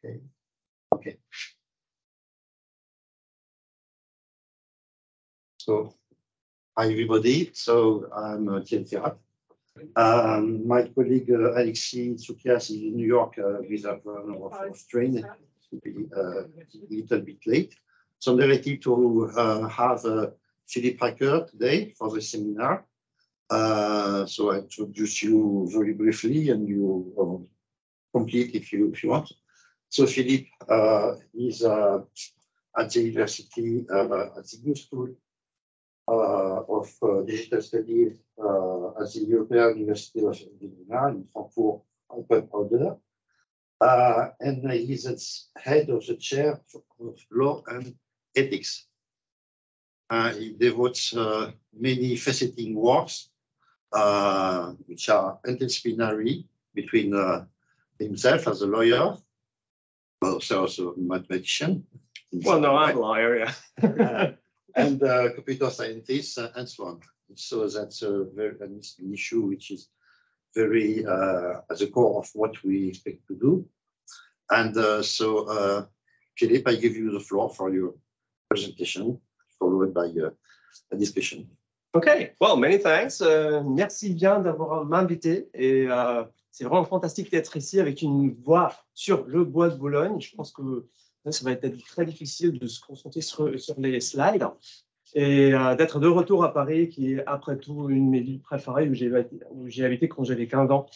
Okay. Okay. So, hi everybody. So I'm Philipp Hacker. My colleague Alexis Tsoukias is in New York with a train to be a little bit late. So I'm delighted to have Philipp Hacker today for the seminar. So I introduce you very briefly, and you complete if you want. So Philipp is at the university at the New School of Digital Studies at the European University of Vienna in Frankfurt open order. And he's at head of the chair of law and ethics. He devotes many faceted works, which are interdisciplinary between himself as a lawyer, but also a mathematician. Well, no, I'm a lawyer, yeah. And computer scientists and so on. So that's an issue which is very at the core of what we expect to do. And so, Philipp, I give you the floor for your presentation, followed by a discussion. OK, well, many thanks. Merci bien d'avoir m'invité. Et c'est vraiment fantastique d'être ici avec une voix sur le bois de Boulogne. Je pense que ça va être très difficile de se concentrer sur les slides et d'être de retour à Paris, qui est après tout une de mes villes préférées où j'ai habité quand j'avais 15 ans.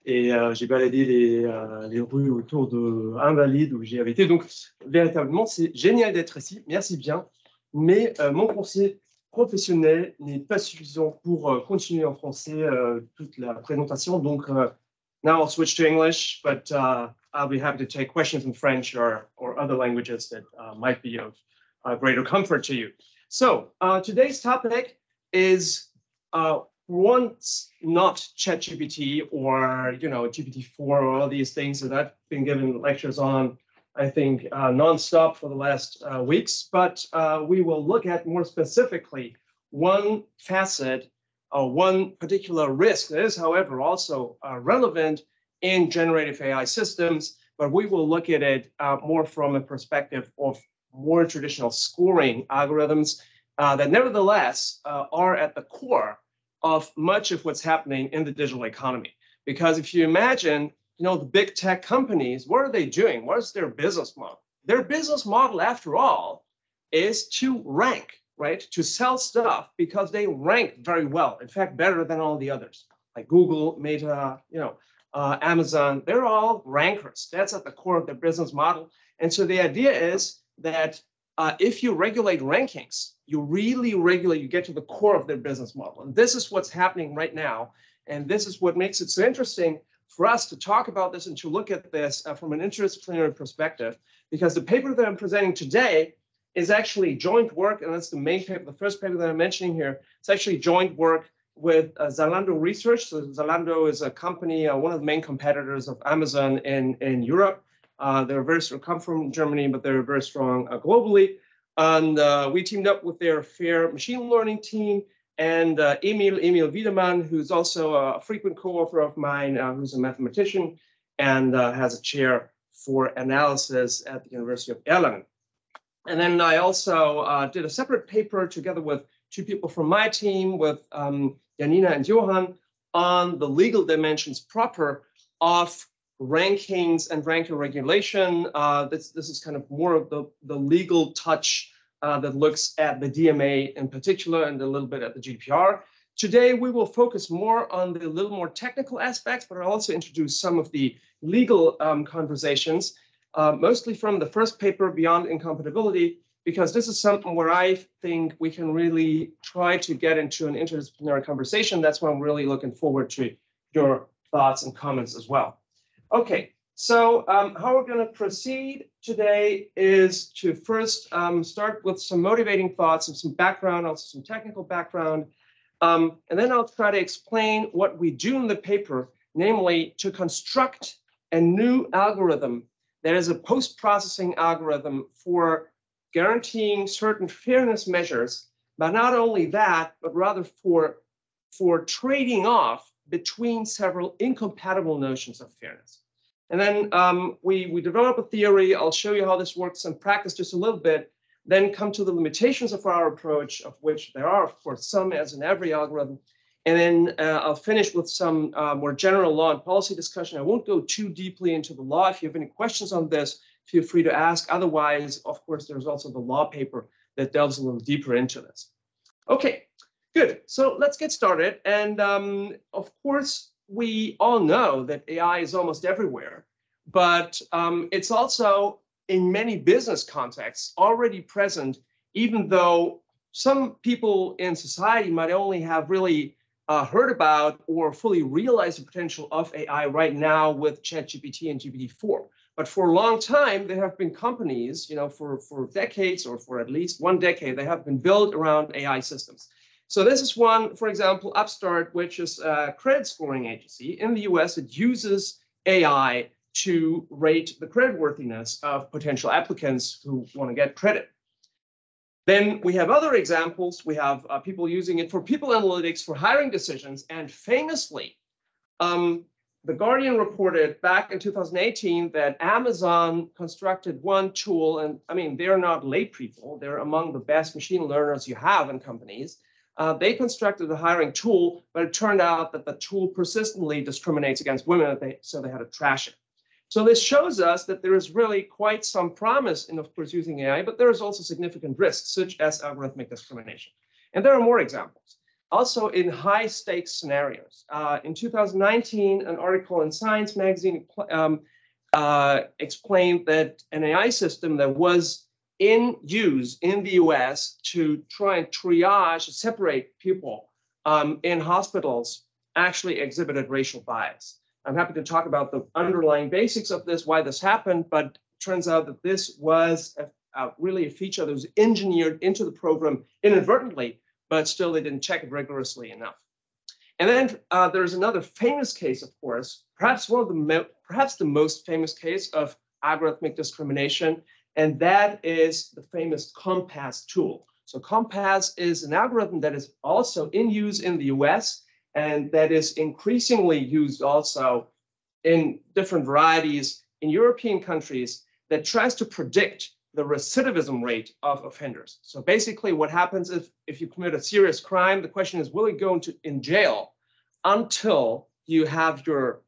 Et j'ai baladé les rues autour de Invalides où j'ai habité. Donc, véritablement, c'est génial d'être ici. Merci bien. Mais mon conseil professionnel n'est pas suffisant pour continuer en français toute la présentation. Donc, now I'll switch to English, but I'll be happy to take questions in French or other languages that might be of greater comfort to you. So today's topic is once not ChatGPT or GPT-4 or all these things that I've been giving lectures on, I think, nonstop for the last weeks. But we will look at more specifically one facet, one particular risk that is, however, also relevant in generative AI systems. But we will look at it more from a perspective of more traditional scoring algorithms that nevertheless are at the core of much of what's happening in the digital economy. Because if you imagine, the big tech companies, what are they doing? What is their business model? Their business model, after all, is to rank, right? To sell stuff because they rank very well. In fact, better than all the others, like Google, Meta, Amazon. They're all rankers. That's at the core of their business model. And so the idea is that if you regulate rankings, you really regulate, you get to the core of their business model. And this is what's happening right now. And this is what makes it so interesting for us to talk about this and to look at this from an interdisciplinary perspective, because the paper that I'm presenting today is actually joint work, and that's the main paper, the first paper that I'm mentioning here. It's actually joint work with Zalando Research. So Zalando is a company, one of the main competitors of Amazon in Europe. They're very strong, come from Germany, but they're very strong globally. And we teamed up with their FAIR machine learning team and Emil Wiedemann, who's also a frequent co-author of mine, who's a mathematician and has a chair for analysis at the University of Erlangen. And then I also did a separate paper together with two people from my team, with Janina and Johan, on the legal dimensions proper of rankings and ranking regulation. This is kind of more of the legal touch that looks at the DMA in particular and a little bit at the GDPR. Today, we will focus more on the little more technical aspects, but I'll also introduce some of the legal conversations, mostly from the first paper, Beyond Incompatibility, because this is something where I think we can really try to get into an interdisciplinary conversation. That's why I'm really looking forward to your thoughts and comments as well. Okay, so how we're going to proceed today is to first start with some motivating thoughts and some background, also some technical background. And then I'll try to explain what we do in the paper, namely to construct a new algorithm that is a post-processing algorithm for guaranteeing certain fairness measures, but not only that, but rather for trading off between several incompatible notions of fairness. And then we develop a theory. I'll show you how this works in practice just a little bit, then come to the limitations of our approach, of which there are, of course, some as in every algorithm. And then I'll finish with some more general law and policy discussion. I won't go too deeply into the law. If you have any questions on this, feel free to ask. Otherwise, of course, there's also the law paper that delves a little deeper into this. Okay, good. So let's get started. And of course, we all know that AI is almost everywhere, but it's also in many business contexts already present, even though some people in society might only have really heard about or fully realized the potential of AI right now with ChatGPT and GPT-4. But for a long time, there have been companies, for decades or for at least one decade, they have been built around AI systems. So this is one, for example, Upstart, which is a credit scoring agency. In the US, it uses AI to rate the creditworthiness of potential applicants who want to get credit. Then we have other examples. We have people using it for people analytics for hiring decisions. And famously, The Guardian reported back in 2018 that Amazon constructed one tool, and I mean, they're not lay people. They're among the best machine learners you have in companies. They constructed a hiring tool, but it turned out that the tool persistently discriminates against women, so they had to trash it. So this shows us that there is really quite some promise in, of course, using AI, but there is also significant risks, such as algorithmic discrimination. And there are more examples. Also in high stakes scenarios. In 2019, an article in Science magazine explained that an AI system that was in use in the US to try and triage, separate people in hospitals actually exhibited racial bias. I'm happy to talk about the underlying basics of this, why this happened, but it turns out that this was really a feature that was engineered into the program inadvertently, but still they didn't check it rigorously enough. And then there's another famous case, of course, perhaps the most famous case of algorithmic discrimination, and that is the famous COMPAS tool. So COMPAS is an algorithm that is also in use in the US, and that is increasingly used also in different varieties in European countries that tries to predict the recidivism rate of offenders. So basically what happens if you commit a serious crime, the question is, will you go in jail until you have your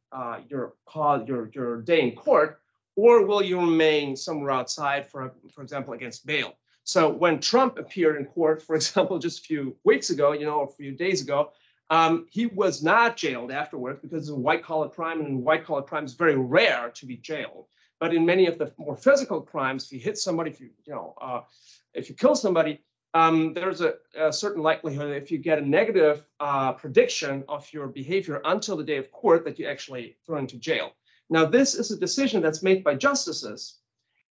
day in court, or will you remain somewhere outside, for example, against bail? So when Trump appeared in court, for example, just a few weeks ago, or a few days ago, he was not jailed afterwards because it's a white-collar crime, and white-collar crime is very rare to be jailed. But in many of the more physical crimes, if you hit somebody, if you kill somebody, there's a certain likelihood if you get a negative prediction of your behavior until the day of court that you actually throw into jail. Now, this is a decision that's made by justices,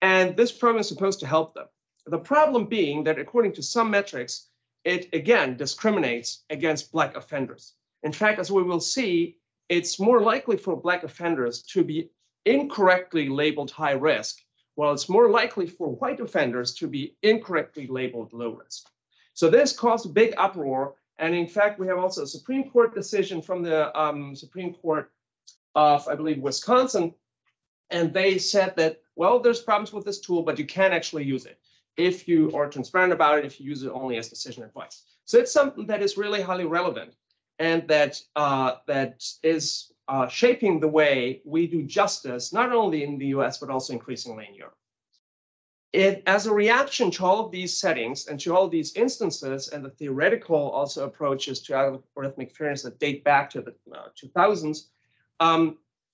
and this program is supposed to help them. The problem being that according to some metrics, it again discriminates against Black offenders. In fact, as we will see, it's more likely for Black offenders to be incorrectly labeled high risk, while it's more likely for white offenders to be incorrectly labeled low risk. So this caused a big uproar. And in fact, we have also a Supreme Court decision from the Supreme Court of, I believe, Wisconsin. And they said that, well, there's problems with this tool, but you can actually use it if you are transparent about it, if you use it only as decision advice. So it's something that is really highly relevant, and that is shaping the way we do justice, not only in the US, but also increasingly in Europe. As a reaction to all of these settings and to all of these instances and the theoretical also approaches to algorithmic fairness that date back to the 2000s,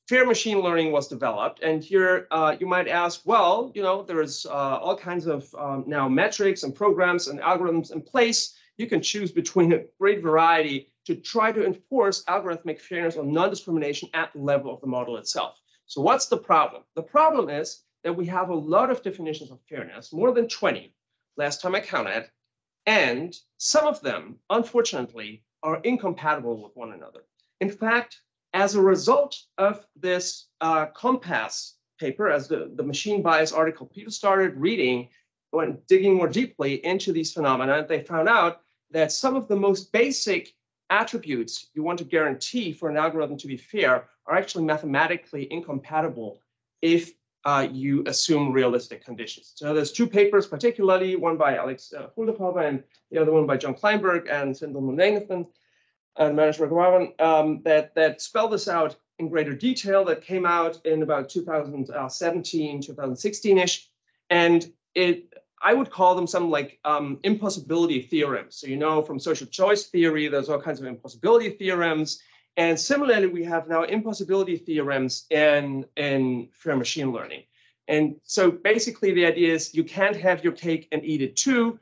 fair machine learning was developed. And here you might ask, well, there's all kinds of now metrics and programs and algorithms in place. You can choose between a great variety to try to enforce algorithmic fairness or non-discrimination at the level of the model itself. So what's the problem? The problem is that we have a lot of definitions of fairness, more than 20, last time I counted, and some of them, unfortunately, are incompatible with one another. In fact, as a result of this COMPAS paper, as the machine bias article, people started reading and digging more deeply into these phenomena. They found out that some of the most basic attributes you want to guarantee for an algorithm to be fair are actually mathematically incompatible if you assume realistic conditions. So there's two papers, particularly one by Alex Hulderhofer and the other one by John Kleinberg and Sindel Munathan and Manish Raghavan, that spell this out in greater detail, that came out in about 2017, 2016-ish. And I would call them something like impossibility theorems. So, you know, from social choice theory, there's all kinds of impossibility theorems. And similarly, we have now impossibility theorems in fair machine learning. And so basically the idea is you can't have your cake and eat it too.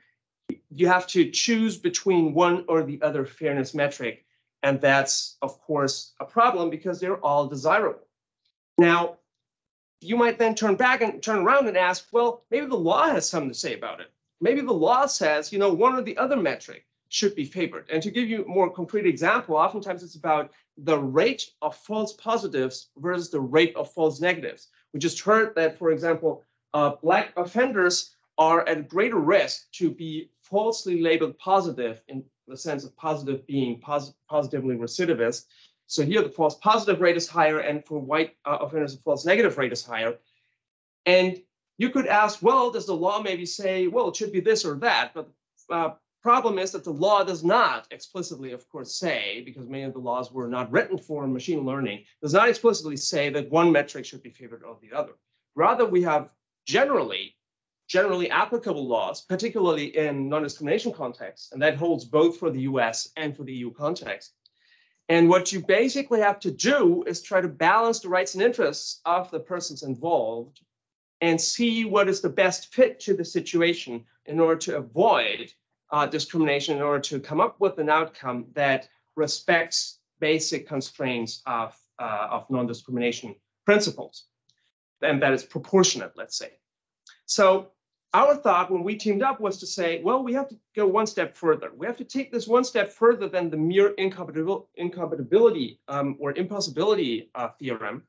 You have to choose between one or the other fairness metric. And that's, of course, a problem because they're all desirable. Now, you might then turn around and ask, well, maybe the law has something to say about it. Maybe the law says, you know, one or the other metric should be favored. And to give you a more concrete example, oftentimes it's about the rate of false positives versus the rate of false negatives. We just heard that, for example, Black offenders are at greater risk to be falsely labeled positive, in the sense of positive being positively recidivist. So here the false positive rate is higher, and for white offenders, the false negative rate is higher. And you could ask, well, does the law maybe say, well, it should be this or that? But the problem is that the law does not explicitly, of course, say, because many of the laws were not written for machine learning, does not explicitly say that one metric should be favored over the other. Rather, we have generally applicable laws, particularly in non-discrimination contexts, and that holds both for the US and for the EU context. And what you basically have to do is try to balance the rights and interests of the persons involved and see what is the best fit to the situation in order to avoid discrimination, in order to come up with an outcome that respects basic constraints of non-discrimination principles, and that is proportionate, let's say. So our thought when we teamed up was to say, well, we have to go one step further. We have to take this one step further than the mere incompatibility or impossibility theorem,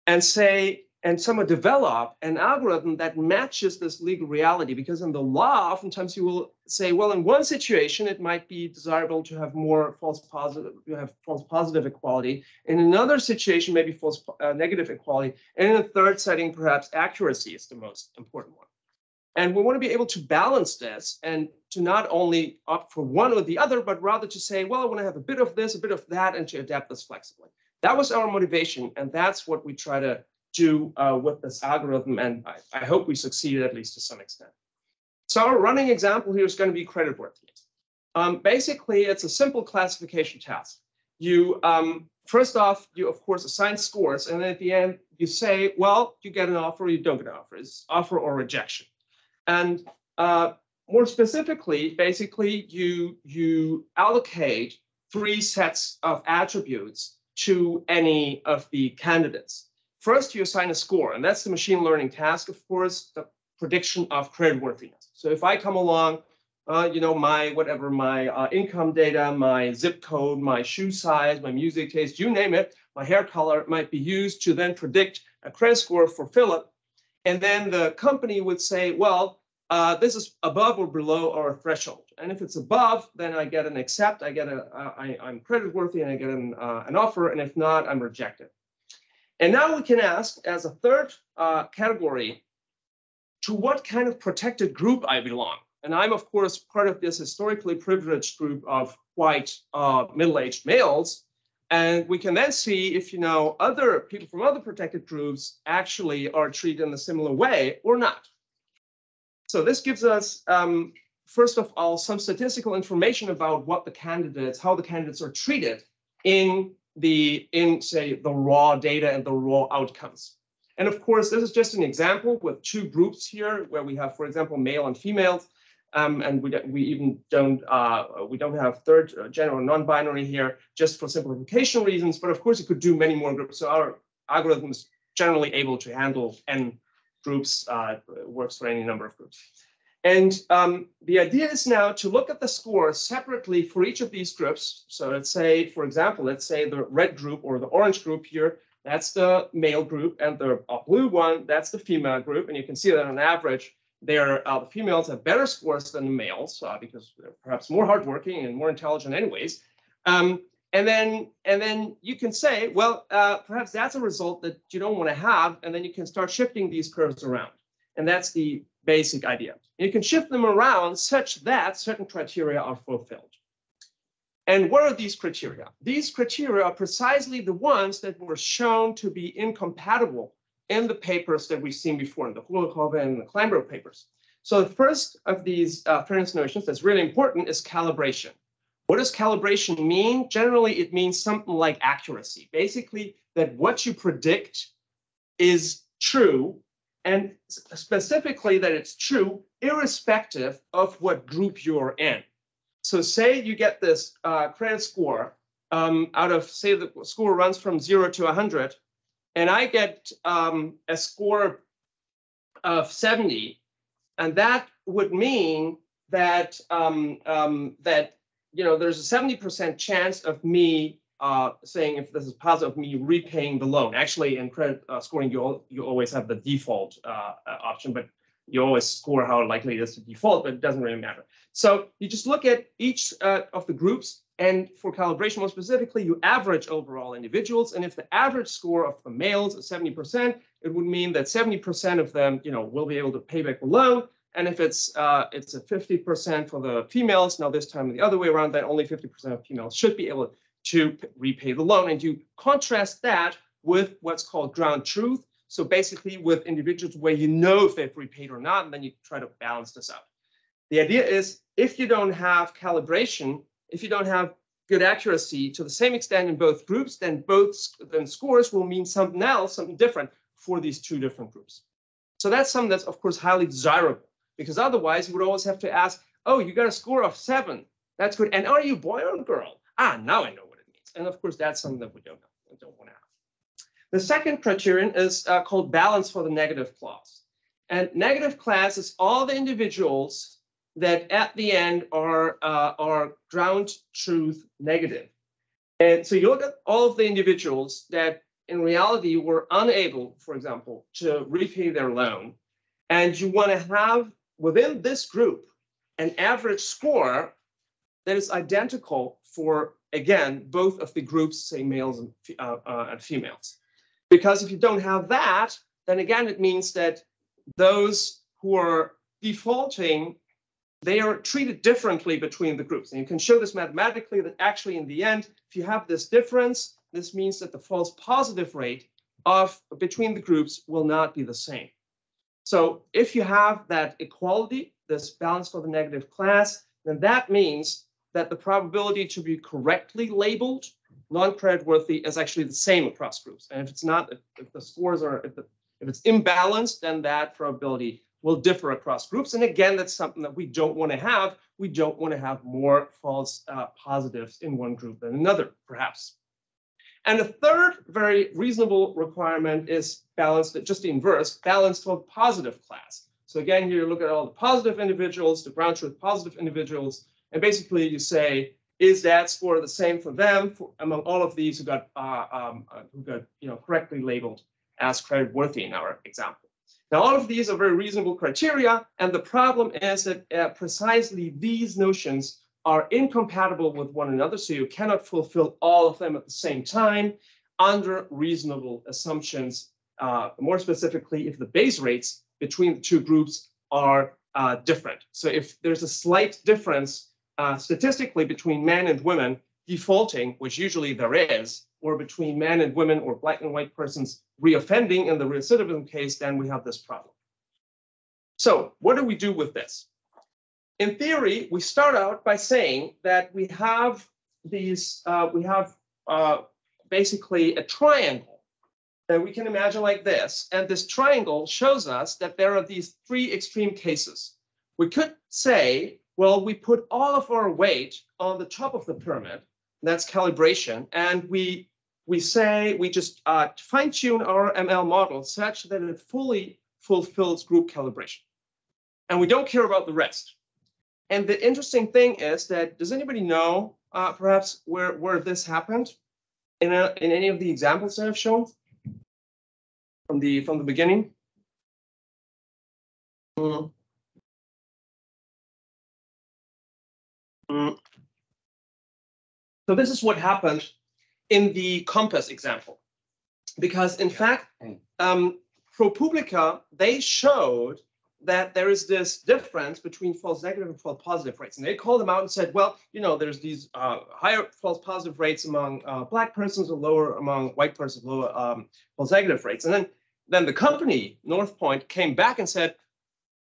and say, and somewhat develop an algorithm that matches this legal reality. Because in the law, oftentimes you will say, well, in one situation, it might be desirable to have more false positive, you have false positive equality. In another situation, maybe false negative equality. And in a third setting, perhaps accuracy is the most important one. And we want to be able to balance this and to not only opt for one or the other, but rather to say, well, I want to have a bit of this, a bit of that, and to adapt this flexibly. That was our motivation. And that's what we try to do with this algorithm. And I hope we succeeded at least to some extent. So our running example here is going to be creditworthiness. Basically, it's a simple classification task. You, first off, you, of course, assign scores. And then at the end, you say, well, you get an offer or you don't get an offer. It's offer or rejection. And more specifically, basically, you allocate 3 sets of attributes to any of the candidates. First, you assign a score, and that's the machine learning task, of course, the prediction of creditworthiness. So if I come along, you know, my income data, my zip code, my shoe size, my music taste, you name it, my hair color might be used to then predict a credit score for Philip. And then the company would say, well, this is above or below our threshold. And if it's above, then I get an accept, I'm creditworthy, and I get an offer. And if not, I'm rejected. And now we can ask, as a third category, to what kind of protected group I belong. And I'm, of course, part of this historically privileged group of white middle-aged males. And we can then see if, you know, other people from other protected groups actually are treated in a similar way or not. So this gives us, first of all, some statistical information about what the candidates, how the candidates are treated in say, the raw data and the raw outcomes. And of course, this is just an example with 2 groups here where we have, for example, male and females. And we even don't have third gender or non-binary here just for simplification reasons. But of course, it could do many more groups. So our algorithm is generally able to handle n groups, works for any number of groups. And the idea is now to look at the scores separately for each of these groups. So let's say, for example, let's say the red group or the orange group here, that's the male group, and the blue one, that's the female group. And you can see that on average, the females have better scores than the males because they're perhaps more hardworking and more intelligent anyways. And then you can say, well, perhaps that's a result that you don't want to have, and then you can start shifting these curves around. And that's the basic idea. You can shift them around such that certain criteria are fulfilled. And what are these criteria? These criteria are precisely the ones that were shown to be incompatible in the papers that we've seen before, in the Hulhove and the Kleinberg papers. So the first of these fairness notions that's really important is calibration. What does calibration mean? Generally, it means something like accuracy. Basically, that what you predict is true, and specifically that it's true irrespective of what group you're in. So say you get this credit score out of, say the score runs from 0 to 100, and I get a score of 70, and that would mean that there's a 70% chance of me saying, if this is positive, me repaying the loan. Actually, in credit scoring, you always have the default option, but you always score how likely it is to default, but it doesn't really matter. So you just look at each of the groups, and for calibration more specifically, you average overall individuals. And if the average score of the males is 70%, it would mean that 70% of them, will be able to pay back the loan. And if it's a 50% for the females, now this time the other way around, that only 50% of females should be able to repay the loan. And you contrast that with what's called ground truth. So basically with individuals where you know if they've repaid or not, and then you try to balance this out. The idea is, if you don't have calibration, if you don't have good accuracy to the same extent in both groups, then scores will mean something else, something different for these two different groups. So that's something that's, of course, highly desirable, because otherwise you would always have to ask, oh, you got a score of 7. That's good. And are you boy or girl? Now I know what it means. And of course, that's something that we don't know, we don't want to have. The second criterion is called balance for the negative clause. And negative class is all the individuals that at the end are ground truth negative. And so you look at all of the individuals that in reality were unable, for example, to repay their loan, and you want to have within this group an average score that is identical for, again, both of the groups, say males and females. Because if you don't have that, then again, it means that those who are defaulting, they are treated differently between the groups. And you can show this mathematically that actually in the end, if you have this difference, this means that the false positive rate between the groups will not be the same. So if you have that equality, this balance for the negative class, then that means that the probability to be correctly labeled non-creditworthy is actually the same across groups. And if it's not, if the scores are, if it's imbalanced, then that probability will differ across groups. And again, that's something that we don't want to have. We don't want to have more false positives in one group than another, perhaps. And the third very reasonable requirement is balance, just the inverse, balance for positive class. So again, here you look at all the positive individuals, the ground truth positive individuals, and basically you say, is that score the same for them among all of these who got correctly labeled as creditworthy in our example? Now, all of these are very reasonable criteria, and the problem is that precisely these notions are incompatible with one another, so you cannot fulfill all of them at the same time under reasonable assumptions, more specifically if the base rates between the two groups are different. So if there's a slight difference statistically between men and women defaulting, which usually there is, or between men and women or black and white persons reoffending in the recidivism case, then we have this problem. So what do we do with this? In theory, we start out by saying that we have these, basically a triangle that we can imagine like this. And this triangle shows us that there are these three extreme cases. We could say, well, we put all of our weight on the top of the pyramid, that's calibration, and we say we just fine-tune our ML model such that it fully fulfills group calibration. And we don't care about the rest. And the interesting thing is that, does anybody know perhaps where this happened in any of the examples that I've shown from the beginning? So this is what happened in the compass example. Because in fact, ProPublica, they showed that there is this difference between false negative and false positive rates. And they called them out and said, well, you know, there's these higher false positive rates among Black persons or lower among white persons, lower false negative rates. And then the company, Northpoint, came back and said,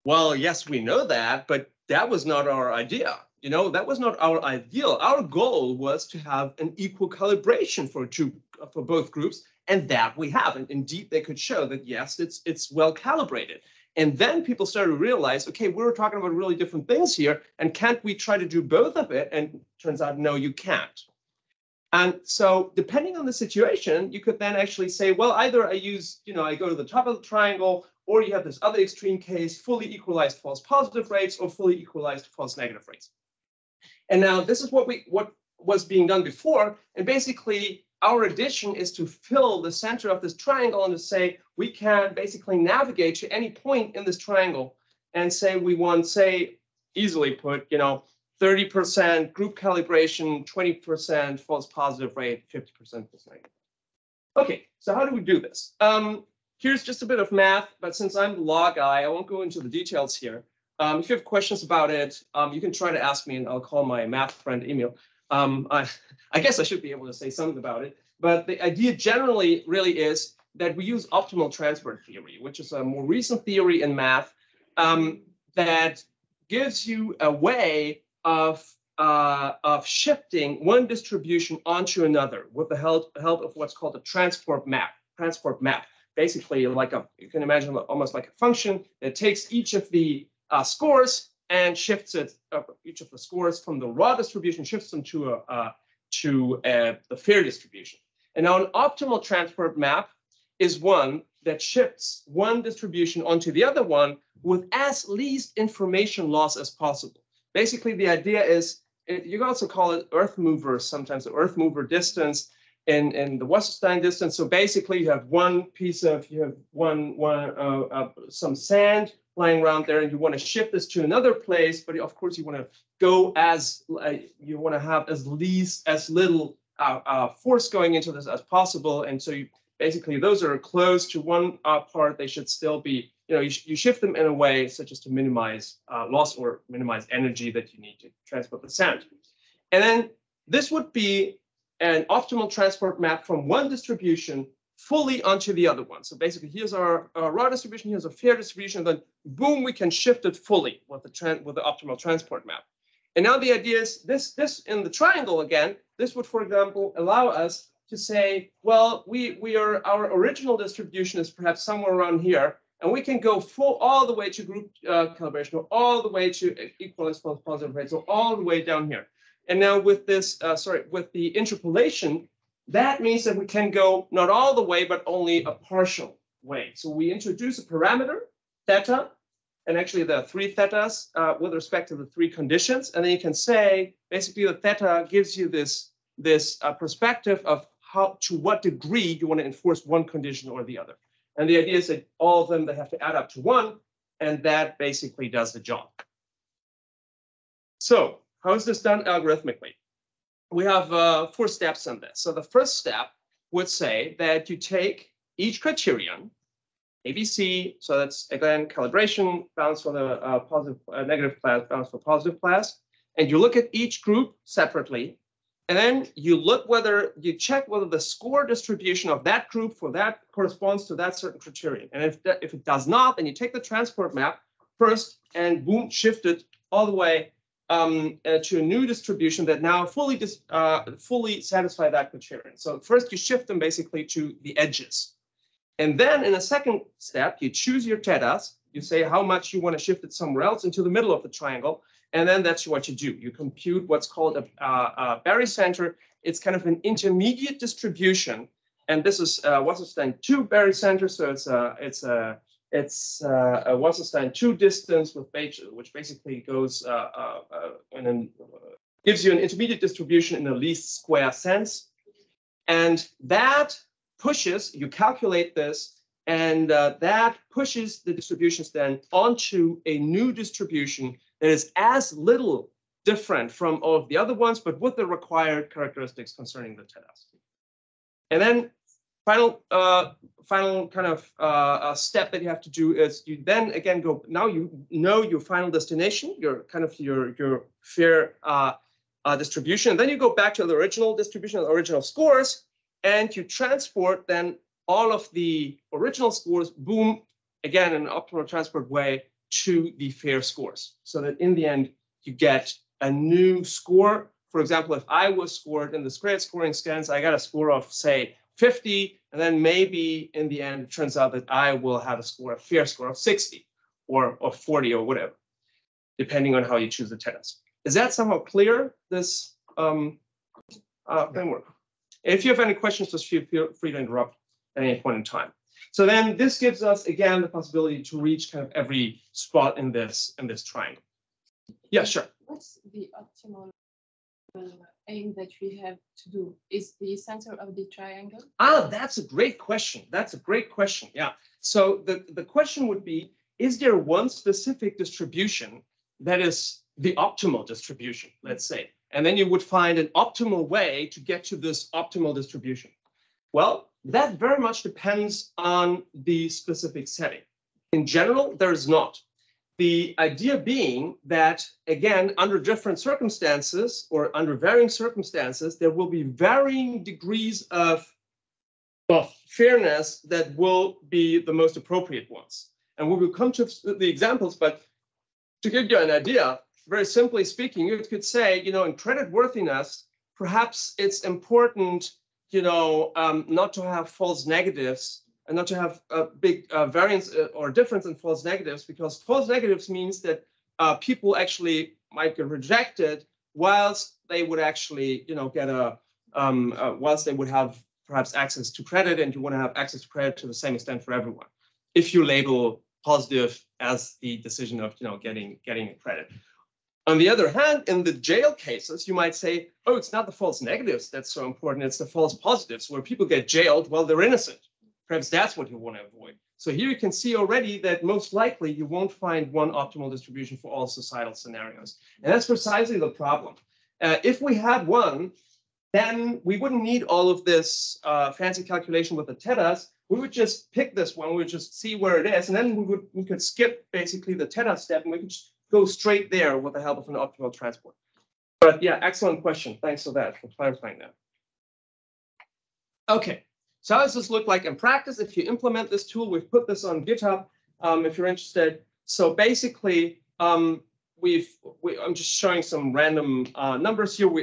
well, yes, we know that, but that was not our idea. You know, that was not our ideal. Our goal was to have an equal calibration for both groups, and that we have. And indeed, they could show that, yes, it's well calibrated. And then people started to realize, okay, we were talking about really different things here, and can't we try to do both of it? And it turns out, no, you can't. And so depending on the situation, you could then actually say, well, either I use, you know, I go to the top of the triangle, or you have this other extreme case, fully equalized false positive rates or fully equalized false negative rates. And now this is what was being done before. And basically, our addition is to fill the center of this triangle and to say we can basically navigate to any point in this triangle and say we want, say, easily put, you know, 30% group calibration, 20% false positive rate, 50% false negative. Okay, so how do we do this? Here's just a bit of math, but since I'm the law guy, I won't go into the details here. If you have questions about it, you can try to ask me and I'll call my math friend, Emil. I guess I should be able to say something about it, but the idea generally really is that we use optimal transport theory, which is a more recent theory in math that gives you a way of shifting one distribution onto another with the help of what's called a transport map. Basically, like you can imagine almost like a function that takes each of the scores and shifts it, each of the scores from the raw distribution, shifts them to the fair distribution. And now an optimal transport map is one that shifts one distribution onto the other one with as least information loss as possible. Basically, the idea is, you can also call it earth mover, sometimes the earth mover distance in the Wasserstein distance. So basically, you have one piece of, some sand lying around there, and you want to shift this to another place, but of course you want to go you want to have as little force going into this as possible, and so basically those are close to one part. They should still be, you shift them in a way such as to minimize loss or minimize energy that you need to transport the sand. And then this would be an optimal transport map from one distribution fully onto the other one. So basically, here's our raw distribution, here's a fair distribution, and then boom, we can shift it fully with the optimal transport map. And now the idea is this in the triangle again, this would, for example, allow us to say, well, our original distribution is perhaps somewhere around here, and we can go all the way to group calibration, or all the way to equalized false positive rates, or all the way down here. And now with this, with the interpolation, that means that we can go not all the way, but only a partial way. So we introduce a parameter, theta, and actually there are three thetas with respect to the three conditions. And then you can say, basically, the theta gives you this perspective of to what degree you want to enforce one condition or the other. And the idea is that all of them, they have to add up to one, and that basically does the job. So how is this done algorithmically? We have 4 steps on this. So the first step would say that you take each criterion, ABC, so that's again calibration, balance for the negative class, balance for positive class, and you look at each group separately, and then you check whether the score distribution of that group for that corresponds to that certain criterion. And if it does not, then you take the transport map first and boom, shift it all the way to a new distribution that now fully satisfy that criterion. So first you shift them basically to the edges. And then in a second step, you choose your thetas. You say how much you want to shift it somewhere else into the middle of the triangle. And then that's what you do. You compute what's called a barycenter. It's kind of an intermediate distribution. And this is Wasserstein 2 barycenter. So it's a Wasserstein 2 distance which basically goes and gives you an intermediate distribution in the least square sense. And that pushes, you calculate this, and that pushes the distributions then onto a new distribution that is as little different from all of the other ones, but with the required characteristics concerning the tetas. And then final kind of step that you have to do is you then again go, now you know your final destination, your kind of your fair distribution. And then you go back to the original distribution, the original scores, and you transport then all of the original scores, boom, again, in an optimal transport way to the fair scores. So that in the end, you get a new score. For example, if I was scored in the squared scoring scans, I got a score of, say, 50, and then maybe in the end, it turns out that I will have a score, a fair score of 60 or 40 or whatever, depending on how you choose the tetas. Is that somehow clear, this framework? If you have any questions, just feel free to interrupt at any point in time. So then this gives us, again, the possibility to reach kind of every spot in this triangle. Yeah, sure. What's the optimal aim that we have to do? Is the center of the triangle? Ah, that's a great question. That's a great question. Yeah. So the question would be, is there one specific distribution that is the optimal distribution, let's say? And then you would find an optimal way to get to this optimal distribution. Well, that very much depends on the specific setting. In general, there is not. The idea being that, again, under different circumstances or under varying circumstances, there will be varying degrees of fairness that will be the most appropriate ones. And we will come to the examples, but to give you an idea, very simply speaking, you could say, in credit worthiness, perhaps it's important, not to have false negatives and not to have a big variance or difference in false negatives, because false negatives means that people actually might get rejected whilst they would actually, get whilst they would have perhaps access to credit, and you want to have access to credit to the same extent for everyone. If you label positive as the decision of, getting a credit. On the other hand, in the jail cases, you might say, oh, it's not the false negatives that's so important, it's the false positives where people get jailed while they're innocent. Perhaps that's what you want to avoid. So here you can see already that most likely you won't find one optimal distribution for all societal scenarios. And that's precisely the problem. If we had one, then we wouldn't need all of this fancy calculation with the tetas. We would just pick this one, we would just see where it is, and then we could skip basically the teta step, and we could just go straight there with the help of an optimal transport. But yeah, excellent question. Thanks for that, for clarifying that. Okay, so how does this look like in practice? If you implement this tool, we've put this on GitHub if you're interested. So basically, I'm just showing some random numbers here. We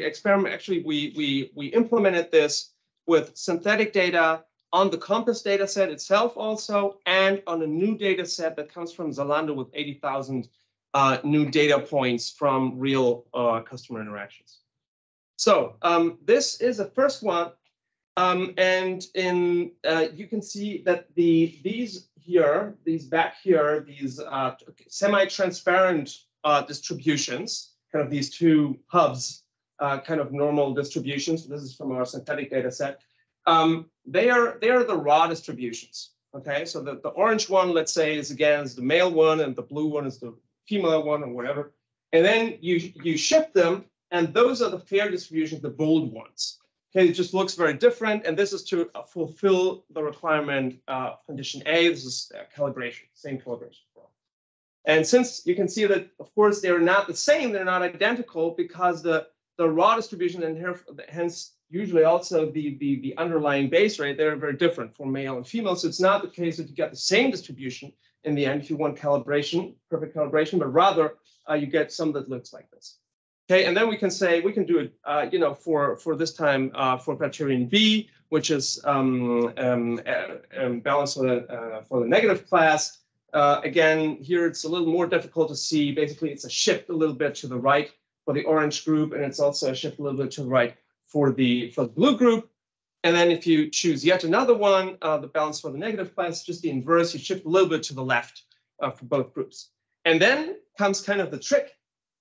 implemented this with synthetic data on the Compass data set itself also, and on a new data set that comes from Zalando with 80,000 new data points from real customer interactions. So this is the first one, and you can see that these back here, semi-transparent distributions, kind of these two hubs, kind of normal distributions. This is from our synthetic data set. They are the raw distributions. Okay, so the orange one, let's say, is the male one, and the blue one is the female one, or whatever. And then you shift them, and those are the fair distributions, the bold ones. Okay, it just looks very different, and this is to fulfill the requirement condition A. This is calibration, same calibration. And since you can see that, of course, they're not the same, they're not identical, because the raw distribution and hence usually also the underlying base rate, they're very different for male and female. So it's not the case that you get the same distribution in the end if you want calibration, perfect calibration, but rather you get some that looks like this. Okay, and then we can say we can do it, for this time for criterion B, which is balance for the negative class. Again, here it's a little more difficult to see. Basically, it's a shift a little bit to the right for the orange group, and it's also a shift a little bit to the right for the blue group. And then if you choose yet another one, the balance for the negative class, just the inverse, you shift a little bit to the left for both groups. And then comes kind of the trick.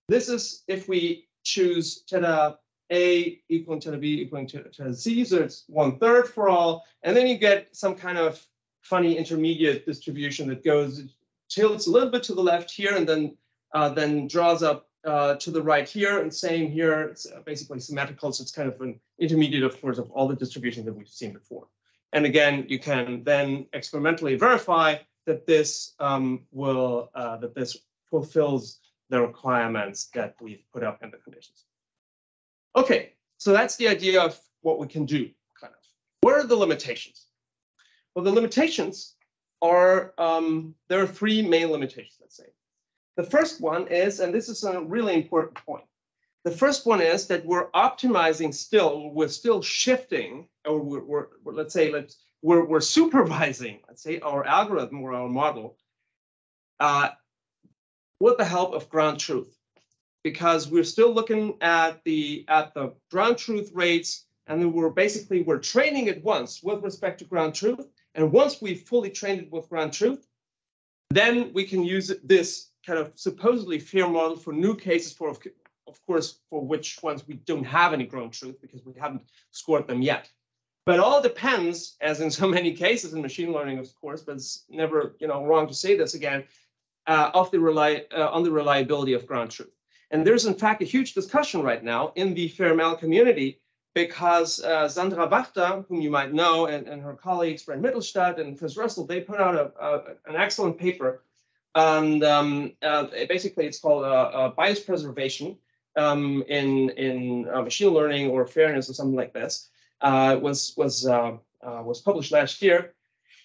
This is if we choose theta A equaling theta B equaling theta Z, so it's 1/3 for all. And then you get some kind of funny intermediate distribution that tilts a little bit to the left here, and then draws up to the right here, and same here. It's basically symmetrical, so it's kind of an intermediate, of course, of all the distributions that we've seen before. And again, you can then experimentally verify that this that this fulfills the requirements that we've put up in the conditions. Okay, so that's the idea of what we can do, kind of. What are the limitations? Well, the limitations are, there are three main limitations, let's say. The first one is, and this is a really important point, the first one is that we're optimizing still, we're still shifting, or we're supervising, let's say, our algorithm or our model with the help of ground truth, because we're still looking at the ground truth rates, and then we're training it once with respect to ground truth, and once we've fully trained it with ground truth, then we can use this kind of supposedly fair model for new cases, for of course, for which ones we don't have any ground truth because we haven't scored them yet. But it all depends, as in so many cases in machine learning, of course, but it's never wrong to say this again, on the reliability of ground truth. And there's in fact a huge discussion right now in the FairML community, because Sandra Wachter, whom you might know, and her colleagues Brent Mittelstadt and Chris Russell, they put out an excellent paper. And basically, it's called bias preservation in machine learning or fairness or something like this. Was published last year,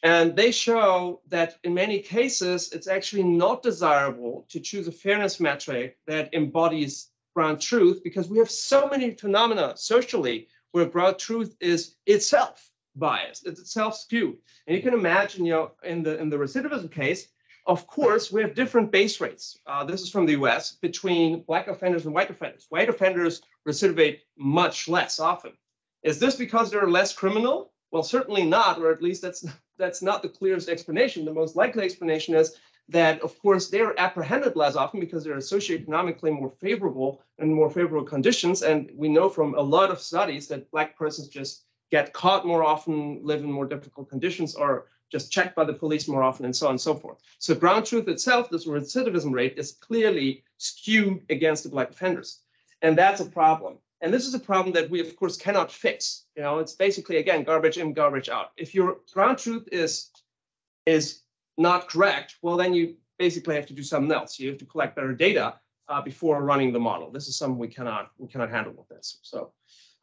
and they show that in many cases it's actually not desirable to choose a fairness metric that embodies ground truth, because we have so many phenomena socially where ground truth is itself biased, it's itself skewed. And you can imagine, in the recidivism case, of course, we have different base rates. This is from the US, between black offenders and white offenders. White offenders recidivate much less often. Is this because they're less criminal? Well, certainly not, or at least that's not the clearest explanation. The most likely explanation is that, of course, they're apprehended less often because they're socioeconomically more favorable and more favorable conditions. And we know from a lot of studies that black persons just get caught more often, live in more difficult conditions, or just checked by the police more often, and so on and so forth. So ground truth itself, this recidivism rate, is clearly skewed against the black offenders. And that's a problem. And this is a problem that we, of course, cannot fix. It's basically, again, garbage in, garbage out. If your ground truth is not correct, well, then you basically have to do something else. You have to collect better data before running the model. This is something we cannot handle with this. So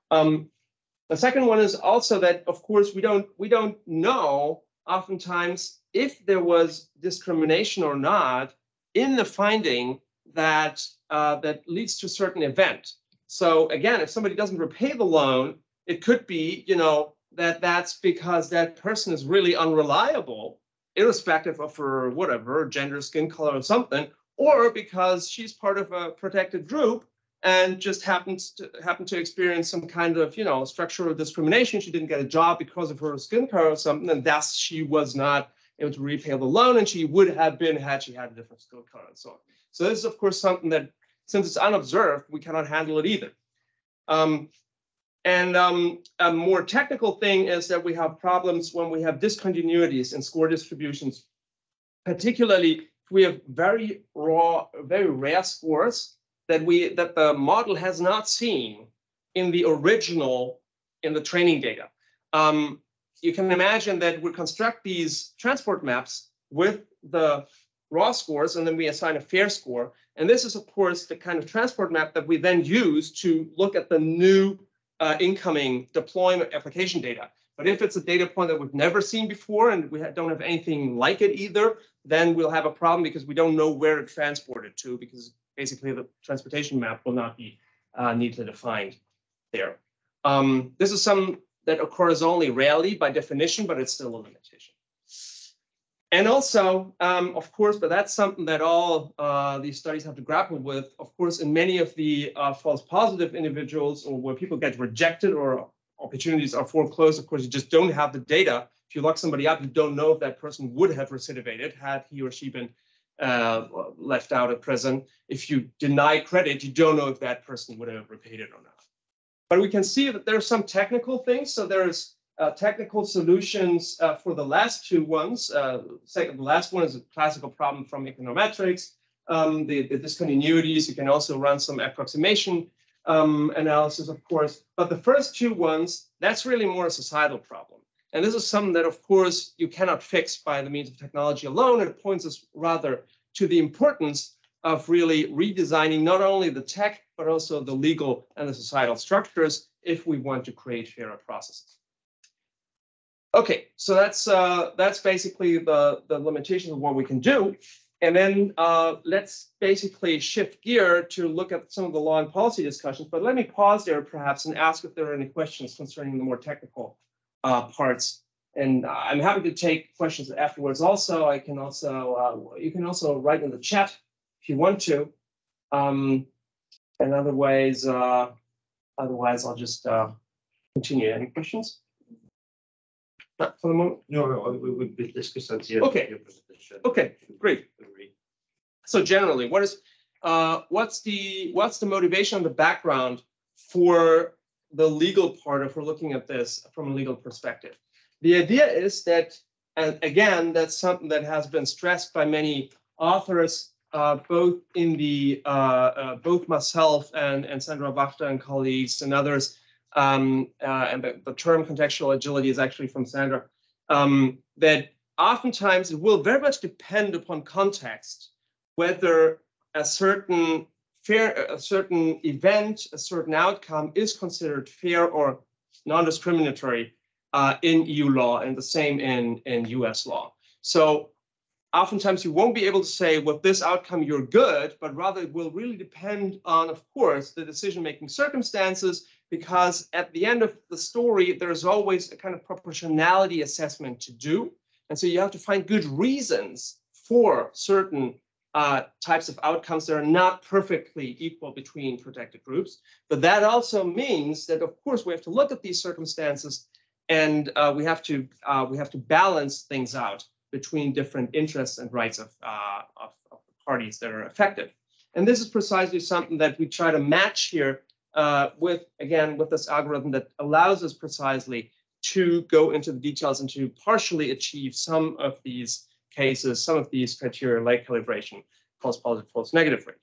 the second one is also that, of course, we don't know oftentimes if there was discrimination or not in the finding that that leads to a certain event. So again, if somebody doesn't repay the loan, it could be, that's because that person is really unreliable, irrespective of her whatever gender, skin color, or something, or because she's part of a protected group and just happened to experience some kind of structural discrimination. She didn't get a job because of her skin color or something, and thus she was not able to repay the loan, and she would have been had she had a different skin color and so on. So this is, of course, something that, since it's unobserved, we cannot handle it either. A more technical thing is that we have problems when we have discontinuities in score distributions, particularly if we have very rare scores that the model has not seen in the training data. You can imagine that we construct these transport maps with the raw scores, and then we assign a fair score. And this is, of course, the kind of transport map that we then use to look at the new incoming deployment application data. But if it's a data point that we've never seen before and we don't have anything like it either, then we'll have a problem because we don't know where to transport it to, because basically the transportation map will not be neatly defined there. This is something that occurs only rarely by definition, but it's still a limitation. And also, of course, but that's something that all these studies have to grapple with. Of course, in many of the false positive individuals, or where people get rejected or opportunities are foreclosed, of course, you just don't have the data. If you lock somebody up, you don't know if that person would have recidivated had he or she been left out of prison. If you deny credit, you don't know if that person would have repaid it or not. But we can see that there are some technical things. So there's technical solutions for the last two ones. The last one is a classical problem from econometrics. the discontinuities. You can also run some approximation analysis, of course. But the first two ones, that's really more a societal problem. And this is something that, of course, you cannot fix by the means of technology alone. It points us rather to the importance of really redesigning not only the tech, but also the legal and the societal structures if we want to create fairer processes. Okay, so that's basically the limitation of what we can do. And then let's basically shift gear to look at some of the law and policy discussions. But let me pause there perhaps and ask if there are any questions concerning the more technical parts. And I'm happy to take questions afterwards. Also, I can also you can also write in the chat if you want to. And otherwise, I'll just continue. Any questions? Not for the moment. No, we will discuss that here. Okay. Okay, great. So generally, what's the motivation and the background for the legal part if we're looking at this from a legal perspective? The idea is that, and again, that's something that has been stressed by many authors, both in the both myself and Sandra Wachter and colleagues and others, and the term contextual agility is actually from Sandra, that oftentimes it will very much depend upon context whether a certain event, a certain outcome is considered fair or non-discriminatory in EU law, and the same in US law. So oftentimes you won't be able to say with this outcome you're good, but rather it will really depend on, of course, the decision-making circumstances, because at the end of the story, there's always a kind of proportionality assessment to do. And so you have to find good reasons for certain types of outcomes that are not perfectly equal between protected groups. But that also means that, of course, we have to look at these circumstances, and we have to balance things out between different interests and rights of parties that are affected. And this is precisely something that we try to match here with this algorithm that allows us precisely to go into the details and to partially achieve some of these cases, some of these criteria like calibration, false positive, false negative rate.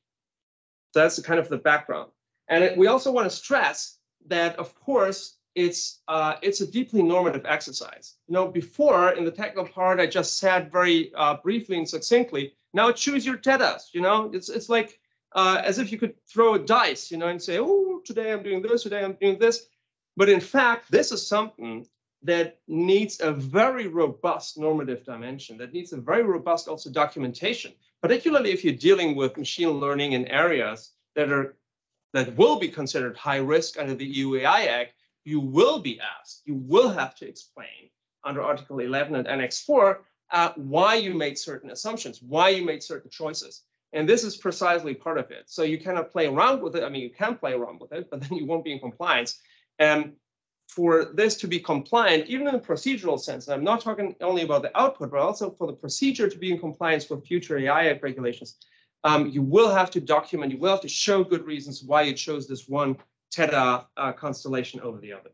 So that's kind of the background. And we also want to stress that, of course, it's a deeply normative exercise. You know, before in the technical part, I just said very briefly and succinctly, now choose your tetas. You know, it's like as if you could throw a dice, you know, and say, oh, today I'm doing this, today I'm doing this. But in fact, this is something that needs a very robust normative dimension, that needs a very robust also documentation, particularly if you're dealing with machine learning in areas that will be considered high risk under the EU AI Act. You will be asked, you will have to explain under Article 11 and Annex 4 why you made certain assumptions, why you made certain choices. And this is precisely part of it. So you cannot play around with it. I mean, you can play around with it, but then you won't be in compliance. And for this to be compliant, even in a procedural sense, and I'm not talking only about the output, but also for the procedure to be in compliance with future AI Act regulations, you will have to document, you will have to show good reasons why you chose this one Theta constellation over the other.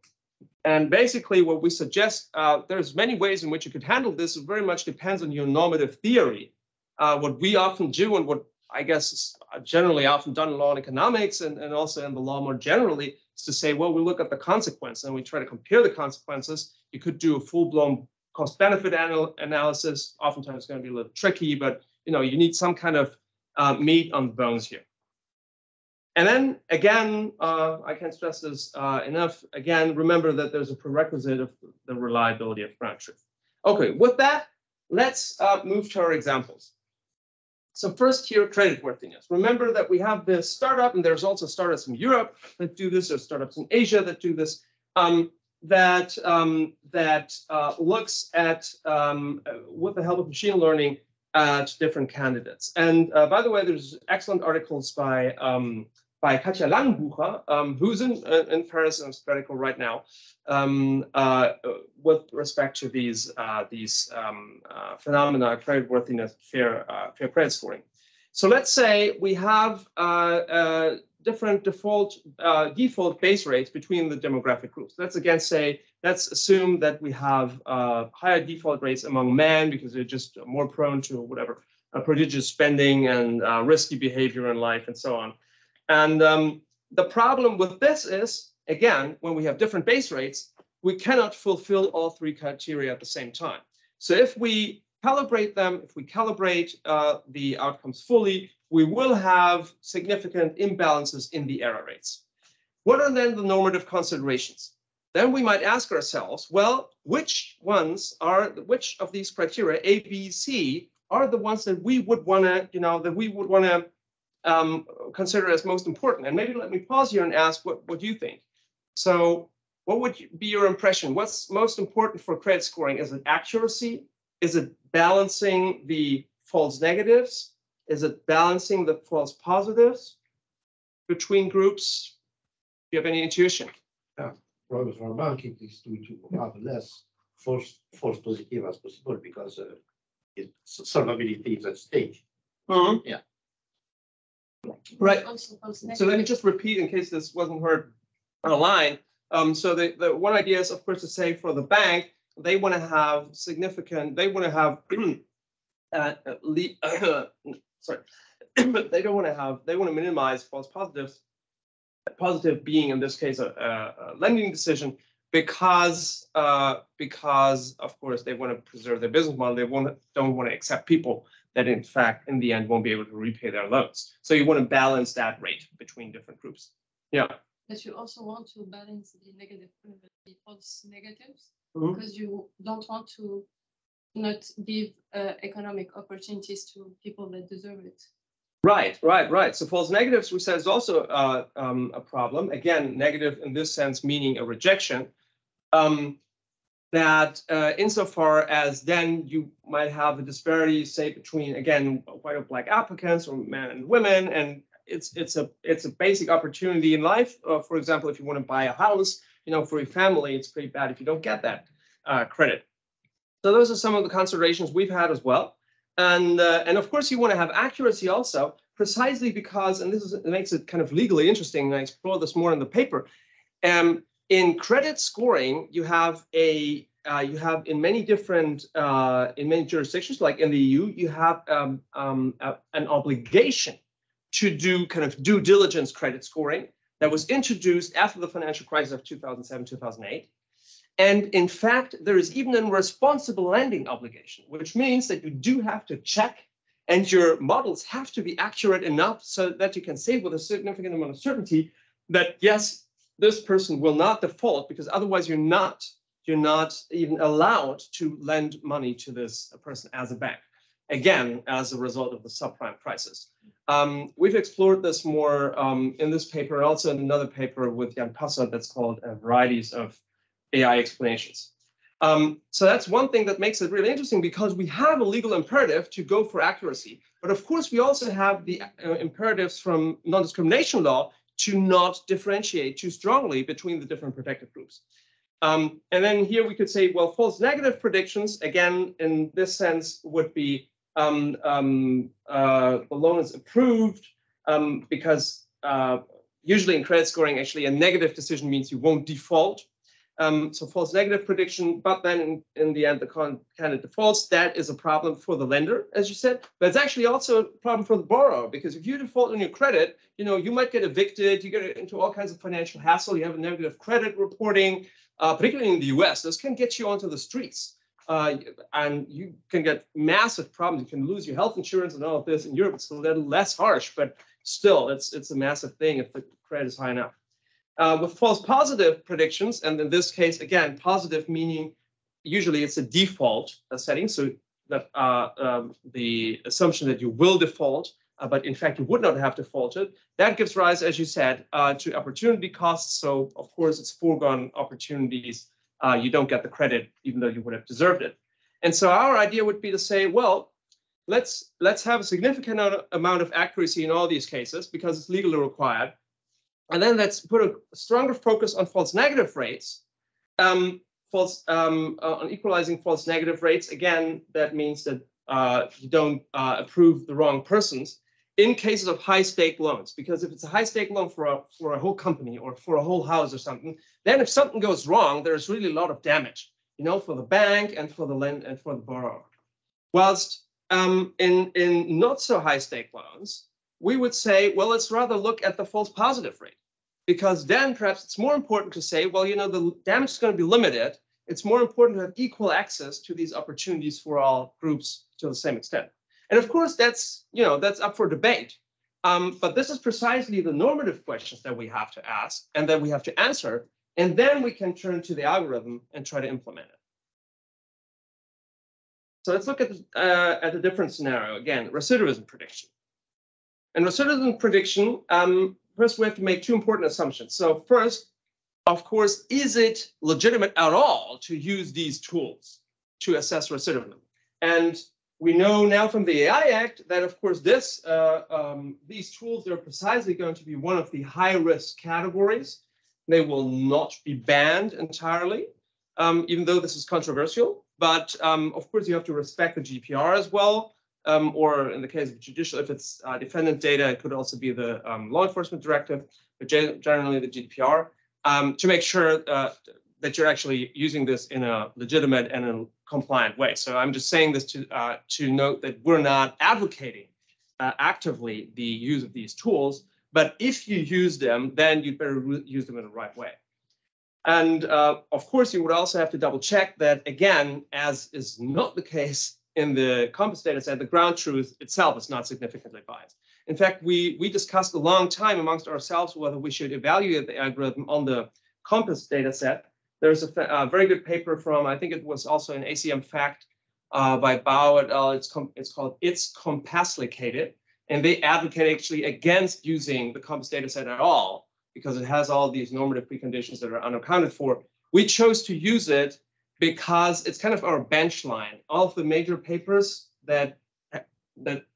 And basically what we suggest, there's many ways in which you could handle this. It very much depends on your normative theory. What we often do, and what I guess is generally often done in law and economics and also in the law more generally, is to say, well, we look at the consequence and we try to compare the consequences. You could do a full-blown cost-benefit analysis. Oftentimes it's going to be a little tricky, but you know, you need some kind of meat on the bones here. And then again, I can't stress this enough. Again, remember that there's a prerequisite of the reliability of ground truth. Okay, with that, let's move to our examples. So first here, creditworthiness. Remember that we have this startup, and there's also startups in Europe that do this, or startups in Asia that do this, that looks at, with the help of machine learning, at different candidates. And by the way, there's excellent articles by Katja Langenbucher, who's in Paris and sabbatical right now, with respect to these phenomena, creditworthiness, fair credit scoring. So let's say we have different default base rates between the demographic groups. Let's again say, let's assume that we have higher default rates among men because they're just more prone to whatever prodigious spending and risky behavior in life and so on. And the problem with this is, again, when we have different base rates, we cannot fulfill all three criteria at the same time. So if we calibrate them, if we calibrate the outcomes fully, we will have significant imbalances in the error rates. What are then the normative considerations? Then we might ask ourselves, well, which of these criteria, A, B, C, are the ones that we would want to, consider as most important? And maybe let me pause here and ask, what do you think? So what would be your impression? What's most important for credit scoring? Is it accuracy? Is it balancing the false negatives? Is it balancing the false positives between groups? Do you have any intuition? Yeah, probably for a bank, it is to have less false positive as possible because solvability is at stake. Mm-hmm. Yeah. Right. So let me just repeat in case this wasn't heard online. So the one idea is, of course, to say for the bank, they want to have significant, they want to have, sorry, they don't want to have, they want to minimize false positives, positive being in this case a lending decision, because of course they want to preserve their business model. They don't want to accept people that in fact in the end won't be able to repay their loans. So you want to balance that rate between different groups. Yeah. But you also want to balance the negative, the false negatives, Mm-hmm. because you don't want to not give economic opportunities to people that deserve it. Right. So false negatives, we said, is also a problem. Again, negative in this sense, meaning a rejection. That insofar as then you might have a disparity, say, between, again, white or black applicants or men and women, and it's a basic opportunity in life. For example, if you want to buy a house, for your family, it's pretty bad if you don't get that credit. So those are some of the considerations we've had as well. And of course, you want to have accuracy also, precisely because, and it makes it kind of legally interesting, and I explore this more in the paper. In credit scoring, you have in many different in many jurisdictions, like in the EU, you have an obligation to do kind of due diligence credit scoring that was introduced after the financial crisis of 2007, 2008. And in fact, there is even a responsible lending obligation, which means that you do have to check, and your models have to be accurate enough so that you can say with a significant amount of certainty that yes, this person will not default, because otherwise you're not even allowed to lend money to this person as a bank. Again, as a result of the subprime crisis. We've explored this more in this paper, and also in another paper with Jan Passert that's called Varieties of AI Explanations. So that's one thing that makes it really interesting, because we have a legal imperative to go for accuracy. But of course, we also have the imperatives from non-discrimination law to not differentiate too strongly between the different protected groups. And then here we could say, well, false negative predictions, again, in this sense, would be the loan is approved because usually in credit scoring, actually, a negative decision means you won't default. So false negative prediction, but then in the end, the candidate defaults. That is a problem for the lender, as you said, but it's actually also a problem for the borrower, because if you default on your credit, you might get evicted, you get into all kinds of financial hassle, you have a negative credit reporting, particularly in the US. This can get you onto the streets, and you can get massive problems. You can lose your health insurance and all of this. In Europe, it's a little less harsh, but still, it's a massive thing if the credit is high enough. With false positive predictions, and in this case, again, positive meaning usually it's a default setting, so that the assumption that you will default, but in fact you would not have defaulted, that gives rise, as you said, to opportunity costs. So of course it's foregone opportunities. You don't get the credit even though you would have deserved it. And so our idea would be to say, well, let's have a significant amount of accuracy in all these cases because it's legally required. And then let's put a stronger focus on false negative rates, on equalizing false negative rates. Again, that means that you don't approve the wrong persons in cases of high stake loans. Because if it's a high stake loan for a whole company or for a whole house or something, then if something goes wrong, there's really a lot of damage, for the bank and for the borrower. Whilst in not so high stake loans, we would say, well, let's rather look at the false positive rate, because then perhaps it's more important to say, well, the damage is going to be limited. It's more important to have equal access to these opportunities for all groups to the same extent. And of course, that's up for debate. But this is precisely the normative questions that we have to ask and that we have to answer. And then we can turn to the algorithm and try to implement it. So let's look at a different scenario. Again, recidivism prediction. And recidivism prediction, first we have to make two important assumptions. So first, of course, is it legitimate at all to use these tools to assess recidivism? And we know now from the AI Act that, of course, these tools are precisely going to be one of the high-risk categories. They will not be banned entirely, even though this is controversial. But of course, you have to respect the GDPR as well, or in the case of judicial, if it's defendant data, it could also be the law enforcement directive, but generally the GDPR, to make sure that you're actually using this in a legitimate and a compliant way. So I'm just saying this to note that we're not advocating actively the use of these tools, but if you use them, then you'd better use them in the right way. And of course, you would also have to double check that, again, as is not the case in the COMPAS data set, the ground truth itself is not significantly biased. In fact, we discussed a long time amongst ourselves whether we should evaluate the algorithm on the COMPAS data set. There's a very good paper from, I think it was also an ACM Fact by Bao et al. It's called It's Compaslicated. And they advocate actually against using the COMPAS data set at all, because it has all these normative preconditions that are unaccounted for. We chose to use it because it's kind of our bench line. All of the major papers that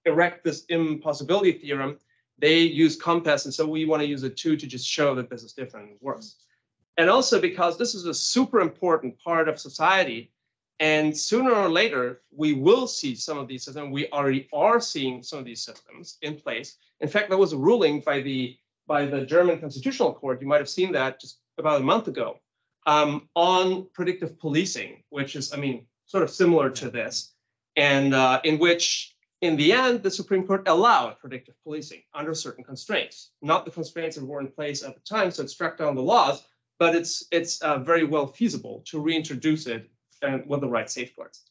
erect this impossibility theorem, they use COMPAS, and so we want to use it too to just show that this is different and works. And also because this is a super important part of society, and sooner or later, we will see some of these systems. We already are seeing some of these systems in place. In fact, there was a ruling by the German Constitutional Court, you might have seen that just about a month ago, on predictive policing, which is, sort of similar to this, and in which, in the end, the Supreme Court allowed predictive policing under certain constraints, not the constraints that were in place at the time, so it struck down the laws, but it's very well feasible to reintroduce it with the right safeguards.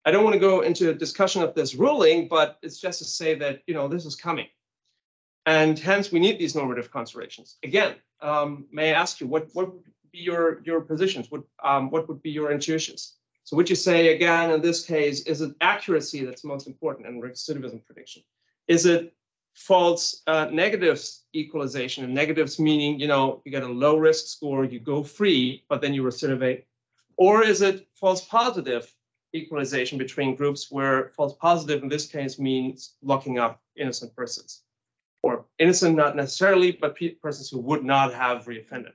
I don't want to go into a discussion of this ruling, but it's just to say that this is coming. And hence, we need these normative considerations. Again, may I ask you, what would be your positions? What would be your intuitions? So would you say, again, in this case, is it accuracy that's most important in recidivism prediction? Is it false negatives equalization? And negatives meaning, you get a low risk score, you go free, but then you recidivate. Or is it false positive equalization between groups, where false positive in this case means locking up innocent persons? Or innocent, not necessarily, but persons who would not have reoffended.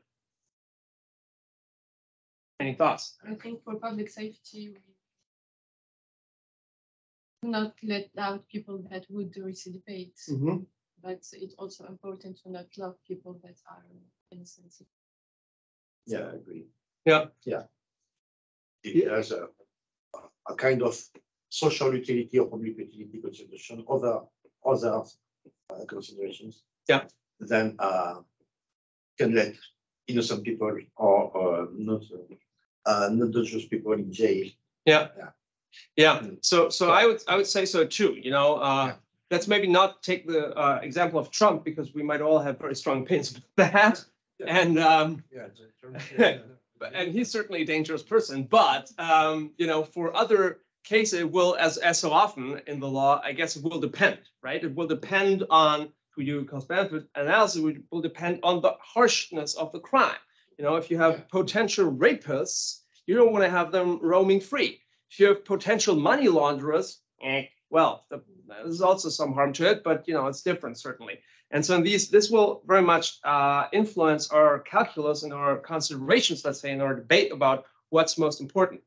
Any thoughts? I think for public safety, we do not let out people that would recidivate, but it's also important to not lock people that are innocent. Yeah, I agree. Yeah. It has a kind of social utility or public utility consideration, other considerations. Yeah. Then can let innocent people or not dangerous people in jail. Yeah. So I would say so too. Let's maybe not take the example of Trump, because we might all have very strong opinions about that. And and he's certainly a dangerous person. But for other cases, it will, as so often in the law, I guess it will depend, right? It will depend on, to do cost-benefit analysis, it will depend on the harshness of the crime. If you have potential rapists, you don't want to have them roaming free. If you have potential money launderers, well, there's also some harm to it, but it's different, certainly. And so this will very much influence our calculus and our considerations, let's say, in our debate about what's most important.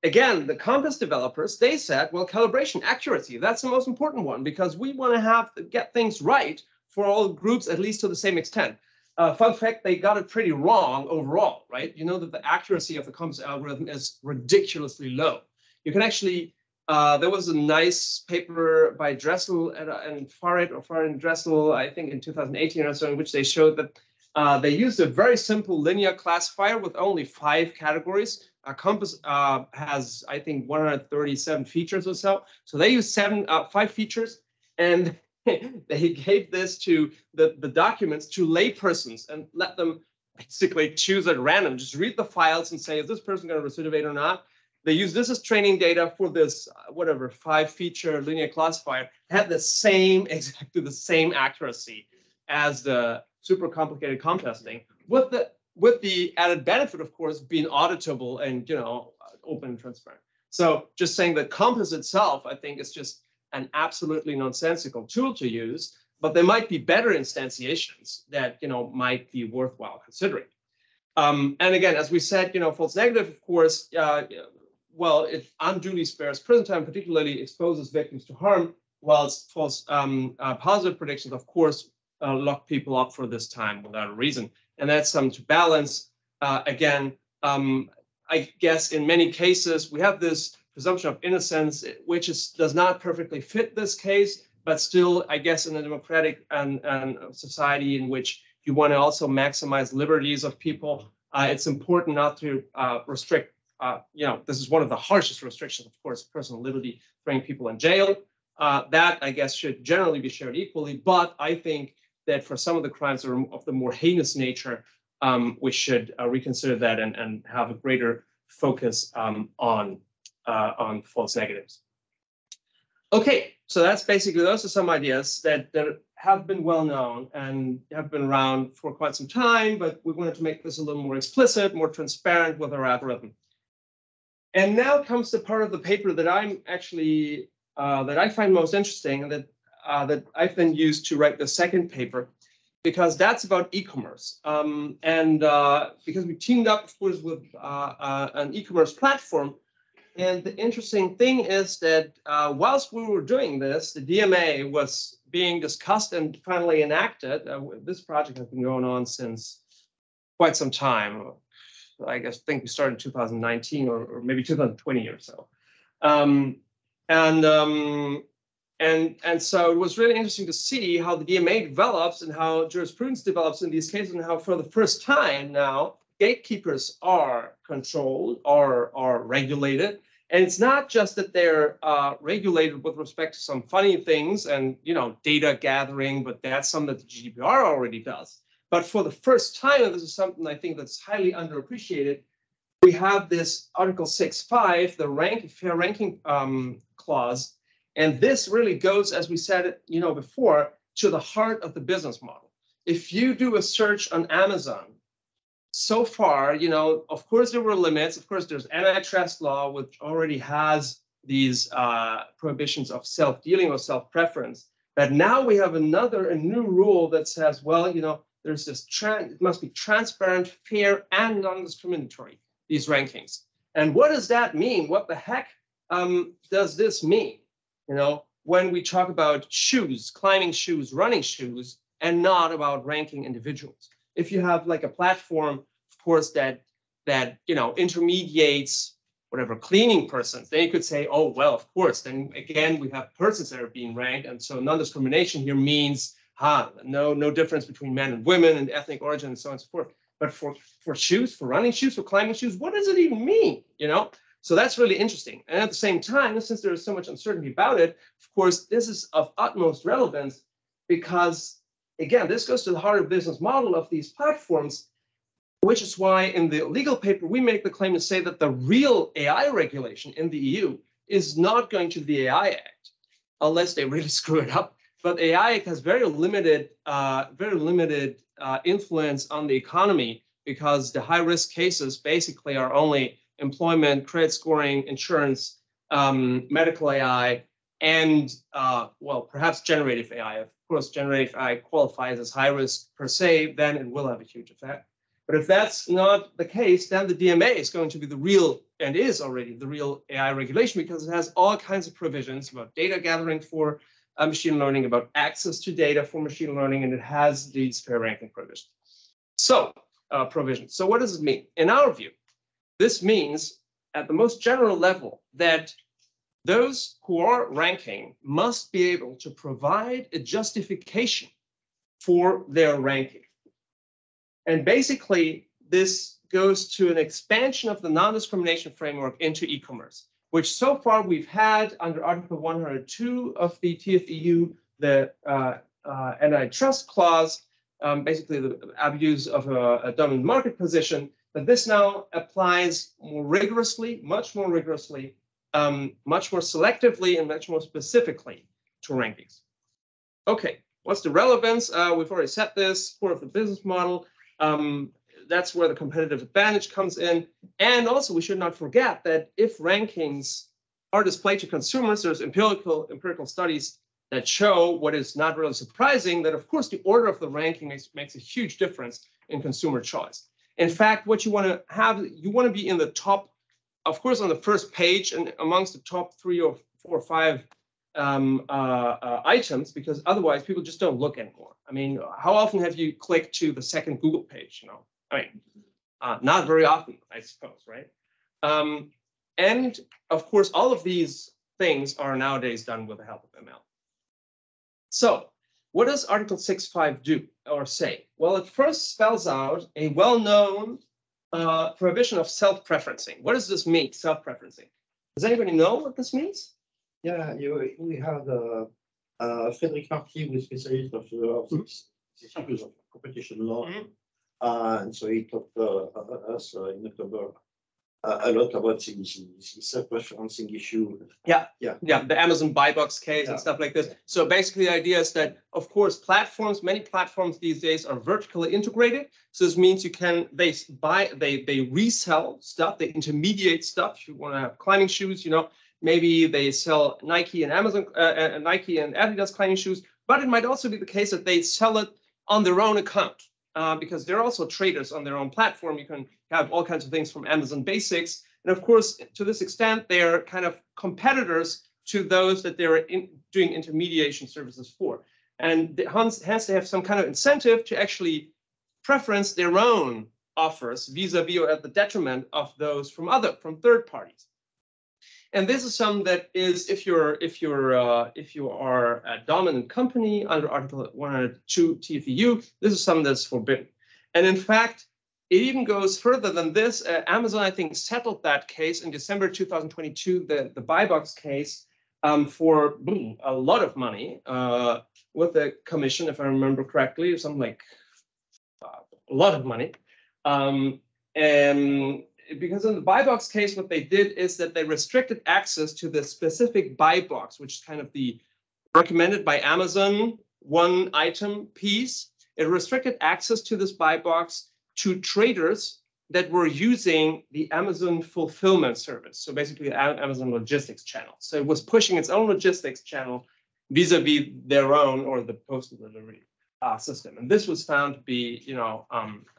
Again, the COMPAS developers, they said, well, calibration accuracy, that's the most important one, because we want to get things right for all groups, at least to the same extent. Fun fact, they got it pretty wrong overall, right? You know that the accuracy of the COMPAS algorithm is ridiculously low. You can actually there was a nice paper by Dressel and Farid and Dressel, I think in 2018 or so, in which they showed that they used a very simple linear classifier with only 5 categories. Compass has, I think, 137 features or so. So they used 5 features, and they gave this to the documents to laypersons and let them basically choose at random. Just read the files and say, is this person going to recidivate or not? They use this as training data for this, whatever, 5-feature linear classifier. It had exactly the same accuracy as the super complicated comp testing, with the added benefit, of course, being auditable and, open and transparent. So just saying that Compass itself, I think, is just an absolutely nonsensical tool to use, but there might be better instantiations that, might be worthwhile considering. And again, as we said, false negative, of course, well, it unduly spares prison time, particularly exposes victims to harm, whilst false positive predictions, of course, lock people up for this time without a reason. And that's something to balance. Again, I guess in many cases, we have this presumption of innocence, which does not perfectly fit this case, but still, I guess, in a democratic and society in which you want to also maximize liberties of people, it's important not to restrict, this is one of the harshest restrictions, of course, personal liberty, throwing people in jail. That, I guess, should generally be shared equally, but I think that for some of the crimes that are of the more heinous nature, we should reconsider that and have a greater focus on false negatives. Okay, so that's basically, those are some ideas that have been well known and have been around for quite some time, but we wanted to make this a little more explicit, more transparent with our algorithm. And now comes the part of the paper that I'm actually, that I find most interesting, and that I've then used to write the second paper, because that's about e-commerce. Because we teamed up, of course, with an e-commerce platform. And the interesting thing is that whilst we were doing this, the DMA was being discussed and finally enacted. This project has been going on since quite some time. I think we started in 2019 or maybe 2020 or so. And so it was really interesting to see how the DMA develops and how jurisprudence develops in these cases, and how for the first time now, gatekeepers are controlled or are regulated. And it's not just that they're regulated with respect to some funny things and, data gathering, but that's something that the GDPR already does. But for the first time, and this is something I think that's highly underappreciated, we have this Article 6.5, the fair ranking clause. And this really goes, as we said, before, to the heart of the business model. If you do a search on Amazon, so far, of course, there were limits. Of course, there's antitrust law, which already has these prohibitions of self-dealing or self-preference. But now we have a new rule that says, well, there's this it must be transparent, fair, and non-discriminatory, these rankings. And what does that mean? What the heck does this mean? When we talk about shoes, climbing shoes, running shoes, and not about ranking individuals. If you have like a platform, of course, that intermediates whatever cleaning persons, then you could say, oh, well, of course, then again, we have persons that are being ranked. And so non-discrimination here means, no difference between men and women and ethnic origin and so on and so forth. But for shoes, for running shoes, for climbing shoes, what does it even mean, So that's really interesting. And at the same time, since there is so much uncertainty about it, of course, this is of utmost relevance because, again, this goes to the heart of the business model of these platforms, which is why in the legal paper, we make the claim to say that the real AI regulation in the EU is not going to the AI Act, unless they really screw it up. But the AI Act has very limited influence on the economy because the high-risk cases basically are only employment, credit scoring, insurance, medical AI, and, well, perhaps generative AI. Of course, generative AI qualifies as high risk per se, then it will have a huge effect. But if that's not the case, then the DMA is going to be the real, and is already the real AI regulation, because it has all kinds of provisions about data gathering for machine learning, about access to data for machine learning, and it has these fair ranking provisions. So, provisions. So what does it mean? In our view, this means, at the most general level, that those who are ranking must be able to provide a justification for their ranking. And basically, this goes to an expansion of the non-discrimination framework into e-commerce, which so far we've had under Article 102 of the TFEU, the antitrust clause, basically the abuse of a dominant market position, but this now applies more rigorously, much more rigorously, much more selectively, and much more specifically to rankings. Okay, what's the relevance? We've already said this, core of the business model. That's where the competitive advantage comes in. And also, we should not forget that if rankings are displayed to consumers, there's empirical studies that show what is not really surprising, that of course the order of the ranking makes a huge difference in consumer choice. In fact, what you want to have, you want to be in the top, of course, on the first page and amongst the top 3 or 4 or 5 items, because otherwise people just don't look anymore. I mean, how often have you clicked to the second Google page? You know, I mean, not very often, I suppose, right? And of course, all of these things are nowadays done with the help of ML. So what does Article 6.5 do or say? Well, it first spells out a well-known prohibition of self-preferencing. What does this mean, self-preferencing? Does anybody know what this means? Yeah, we had Frédéric Marty, who is specialist of competition law. And so he talked us in October a lot about the self-preferencing issue. Yeah, the Amazon buy box case and stuff like this. So basically the idea is that, of course, many platforms these days are vertically integrated. So this means they resell stuff, they intermediate stuff. If you want to have climbing shoes, you know, maybe they sell Nike and Nike and Adidas climbing shoes, but it might also be the case that they sell it on their own account. Because they're also traders on their own platform. You can have all kinds of things from Amazon Basics. And of course, to this extent, they're kind of competitors to those that they're doing intermediation services for. And hence they have some kind of incentive to actually preference their own offers vis-a-vis or at the detriment of those from third parties. And this is something that is, if you are a dominant company under Article 102 TFEU, this is something that's forbidden. And in fact, it even goes further than this. Amazon, I think, settled that case in December 2022, the buy box case, for a lot of money with the commission, if I remember correctly, or something like a lot of money. And because in the buy box case, what they did is that they restricted access to the specific buy box, which is kind of the recommended by Amazon one item piece. It restricted access to this buy box to traders that were using the Amazon fulfillment service. So basically Amazon logistics channel. So it was pushing its own logistics channel vis-a-vis their own or the postal delivery system. And this was found to be, you know,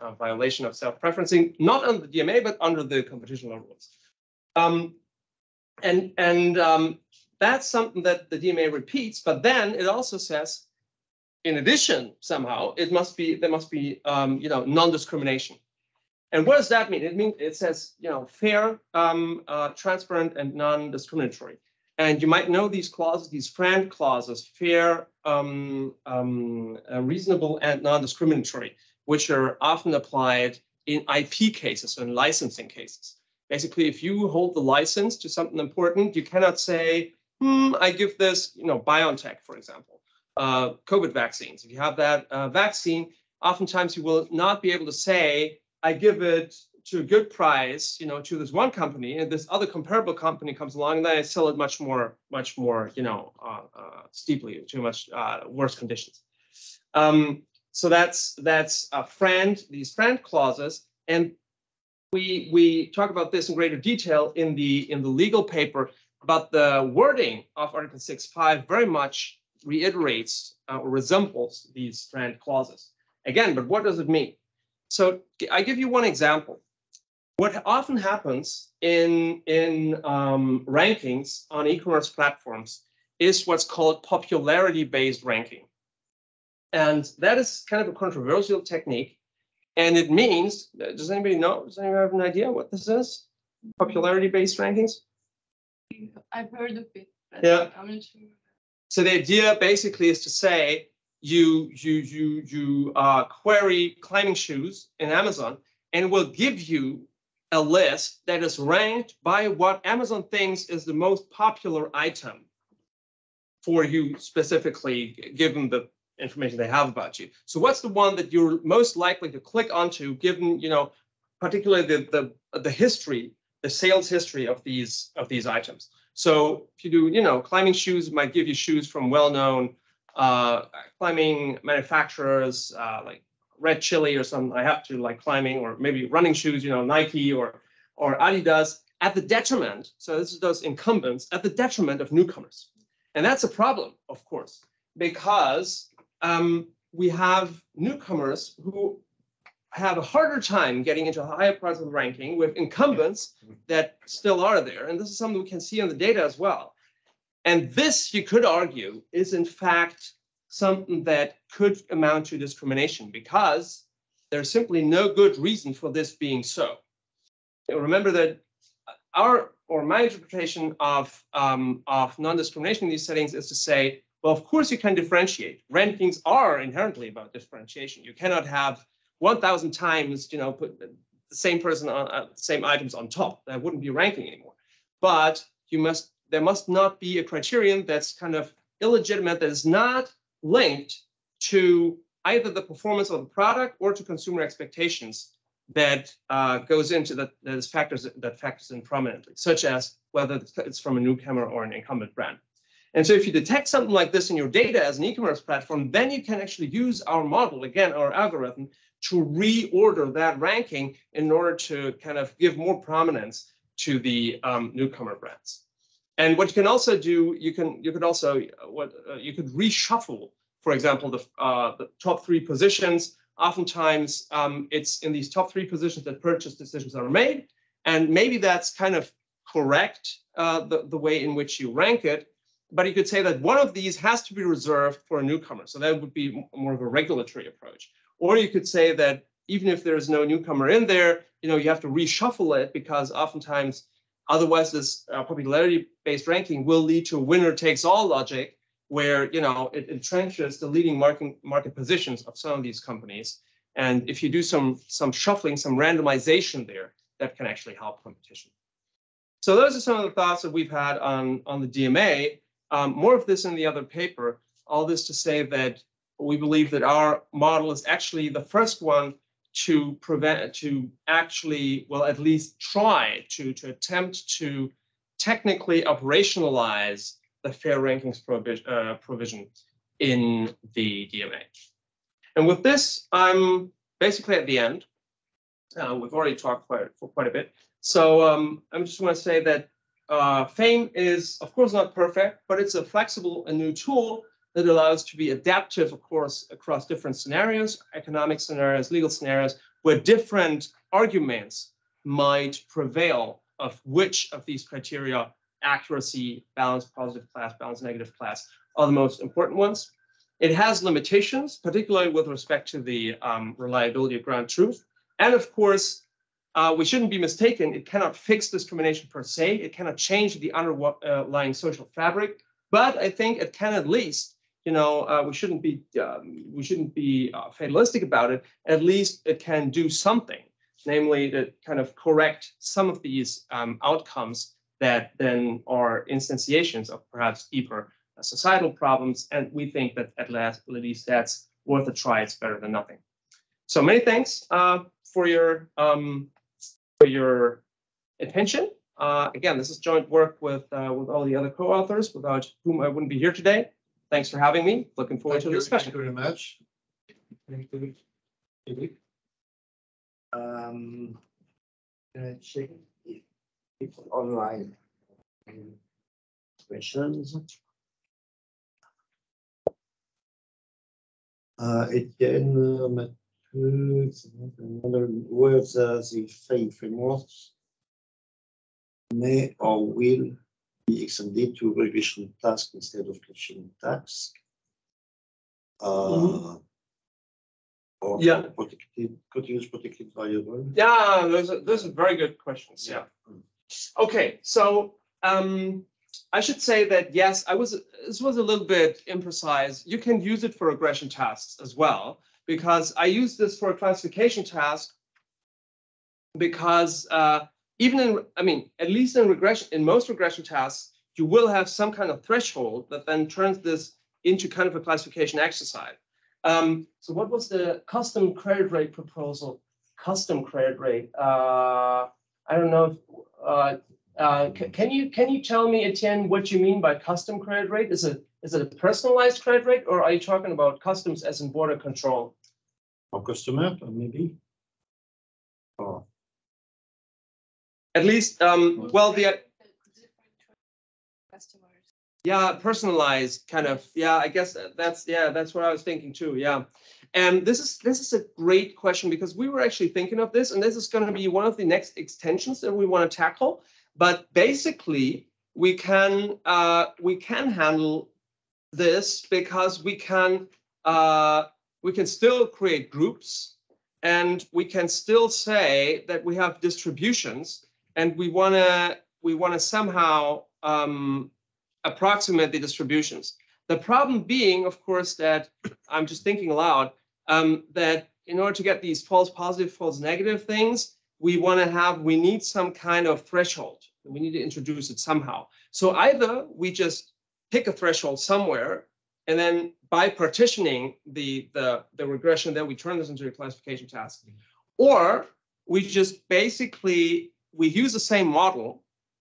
a violation of self-preferencing, not under the DMA, but under the competition law rules. That's something that the DMA repeats, but then it also says, in addition, somehow, there must be, you know, non-discrimination. And what does that mean? It says, you know, fair, transparent, and non-discriminatory. And you might know these clauses, these FRAND clauses, fair, reasonable, and non-discriminatory, which are often applied in IP cases, so in licensing cases. Basically, if you hold the license to something important, you cannot say, I give this, you know, BioNTech, for example, COVID vaccines. If you have that vaccine, oftentimes you will not be able to say, I give it to a good price, you know, to this one company, and this other comparable company comes along, and then I sell it much more, you know, steeply, to much worse conditions. So that's these FRAND clauses, and we talk about this in greater detail in the legal paper. But the wording of Article 6.5 very much reiterates or resembles these FRAND clauses. Again, but what does it mean? So I give you one example. What often happens in rankings on e-commerce platforms is what's called popularity-based ranking. And that is kind of a controversial technique. And it means, does anybody know? Does anyone have an idea what this is? Popularity-based rankings? I've heard of it, but Yeah. I'm not sure. So the idea basically is to say you query climbing shoes in Amazon, and it will give you a list that is ranked by what Amazon thinks is the most popular item for you specifically, given the information they have about you. So what's the one that you're most likely to click onto, given, you know, particularly the history, the sales history of these items. So if you do, you know, climbing shoes, it might give you shoes from well-known climbing manufacturers like Red Chili or something. I have to like climbing, or maybe running shoes, you know, Nike or Adidas, at the detriment. So this is those incumbents at the detriment of newcomers. And that's a problem, of course, because we have newcomers who have a harder time getting into higher parts of the ranking with incumbents that still are there. And this is something we can see in the data as well. And this, you could argue, is in fact something that could amount to discrimination, because there's simply no good reason for this being so. Remember that my interpretation of non-discrimination in these settings is to say, well, of course you can differentiate. Rankings are inherently about differentiation. You cannot have 1,000 times, you know, put the same person on the same items on top. That wouldn't be ranking anymore. But there must not be a criterion that's kind of illegitimate, that is not linked to either the performance of the product or to consumer expectations, that goes into that factors in prominently, such as whether it's from a newcomer or an incumbent brand. And so if you detect something like this in your data as an e-commerce platform, then you can actually use our model, again, our algorithm, to reorder that ranking in order to kind of give more prominence to the newcomer brands. And what you can also do, you could reshuffle, for example, the top 3 positions. Oftentimes, it's in these top 3 positions that purchase decisions are made, and maybe that's kind of correct, the way in which you rank it. But you could say that one of these has to be reserved for a newcomer. So that would be more of a regulatory approach. Or you could say that even if there is no newcomer in there, you know, you have to reshuffle it, because oftentimes, otherwise, this popularity-based ranking will lead to a winner-takes-all logic, where, you know, it entrenches the leading market positions of some of these companies. And if you do some shuffling, some randomization there, that can actually help competition. So those are some of the thoughts that we've had on the DMA. More of this in the other paper. All this to say that we believe that our model is actually the first one to actually, well, at least try to attempt to technically operationalize the fair rankings provision in the DMA. And with this, I'm basically at the end. We've already talked for quite a bit. So I'm just going to say that FAME is, of course, not perfect, but it's a flexible and new tool that allows to be adaptive, of course, across different scenarios, economic scenarios, legal scenarios, where different arguments might prevail of which of these criteria, accuracy, balanced positive class, balanced negative class, are the most important ones. It has limitations, particularly with respect to the reliability of ground truth. And of course, we shouldn't be mistaken, it cannot fix discrimination per se, it cannot change the underlying social fabric, but I think it can at least, you know, we shouldn't be fatalistic about it. At least it can do something, namely to kind of correct some of these outcomes that then are instantiations of perhaps deeper societal problems. And we think that at least that's worth a try. It's better than nothing. So many thanks for your attention. Again, this is joint work with all the other co-authors, without whom I wouldn't be here today. Thanks for having me. Looking forward to the discussion. Thank you very much. Thank you. Can I check if people online questions? Etienne, Mathieu, another words as the FAME framework may or will be extended to regression task instead of caching task. Or yeah, continuous protected variable. Yeah, those are very good questions. Yeah. Okay, so I should say that, yes, this was a little bit imprecise. You can use it for regression tasks as well, because I use this for a classification task because even in, I mean, at least in regression, in most regression tasks, you will have some kind of threshold that then turns this into kind of a classification exercise. So what was the custom credit rate proposal? Custom credit rate. I don't know. Can you tell me, Etienne, what you mean by custom credit rate? Is it a personalized credit rate, or are you talking about customs as in border control? For customer, maybe. Oh. At least, well, the customers. Yeah, personalized kind of. Yeah, I guess that's what I was thinking too. Yeah, and this is a great question because we were actually thinking of this, and this is going to be one of the next extensions that we want to tackle. But basically, we can handle this because we can still create groups, and we can still say that we have distributions, and we want to somehow approximate the distributions. The problem being, of course, that I'm just thinking aloud, that in order to get these false positive, false negative things, we need some kind of threshold. We need to introduce it somehow. So either we just pick a threshold somewhere, and then by partitioning the regression, then we turn this into a classification task, or we just basically use the same model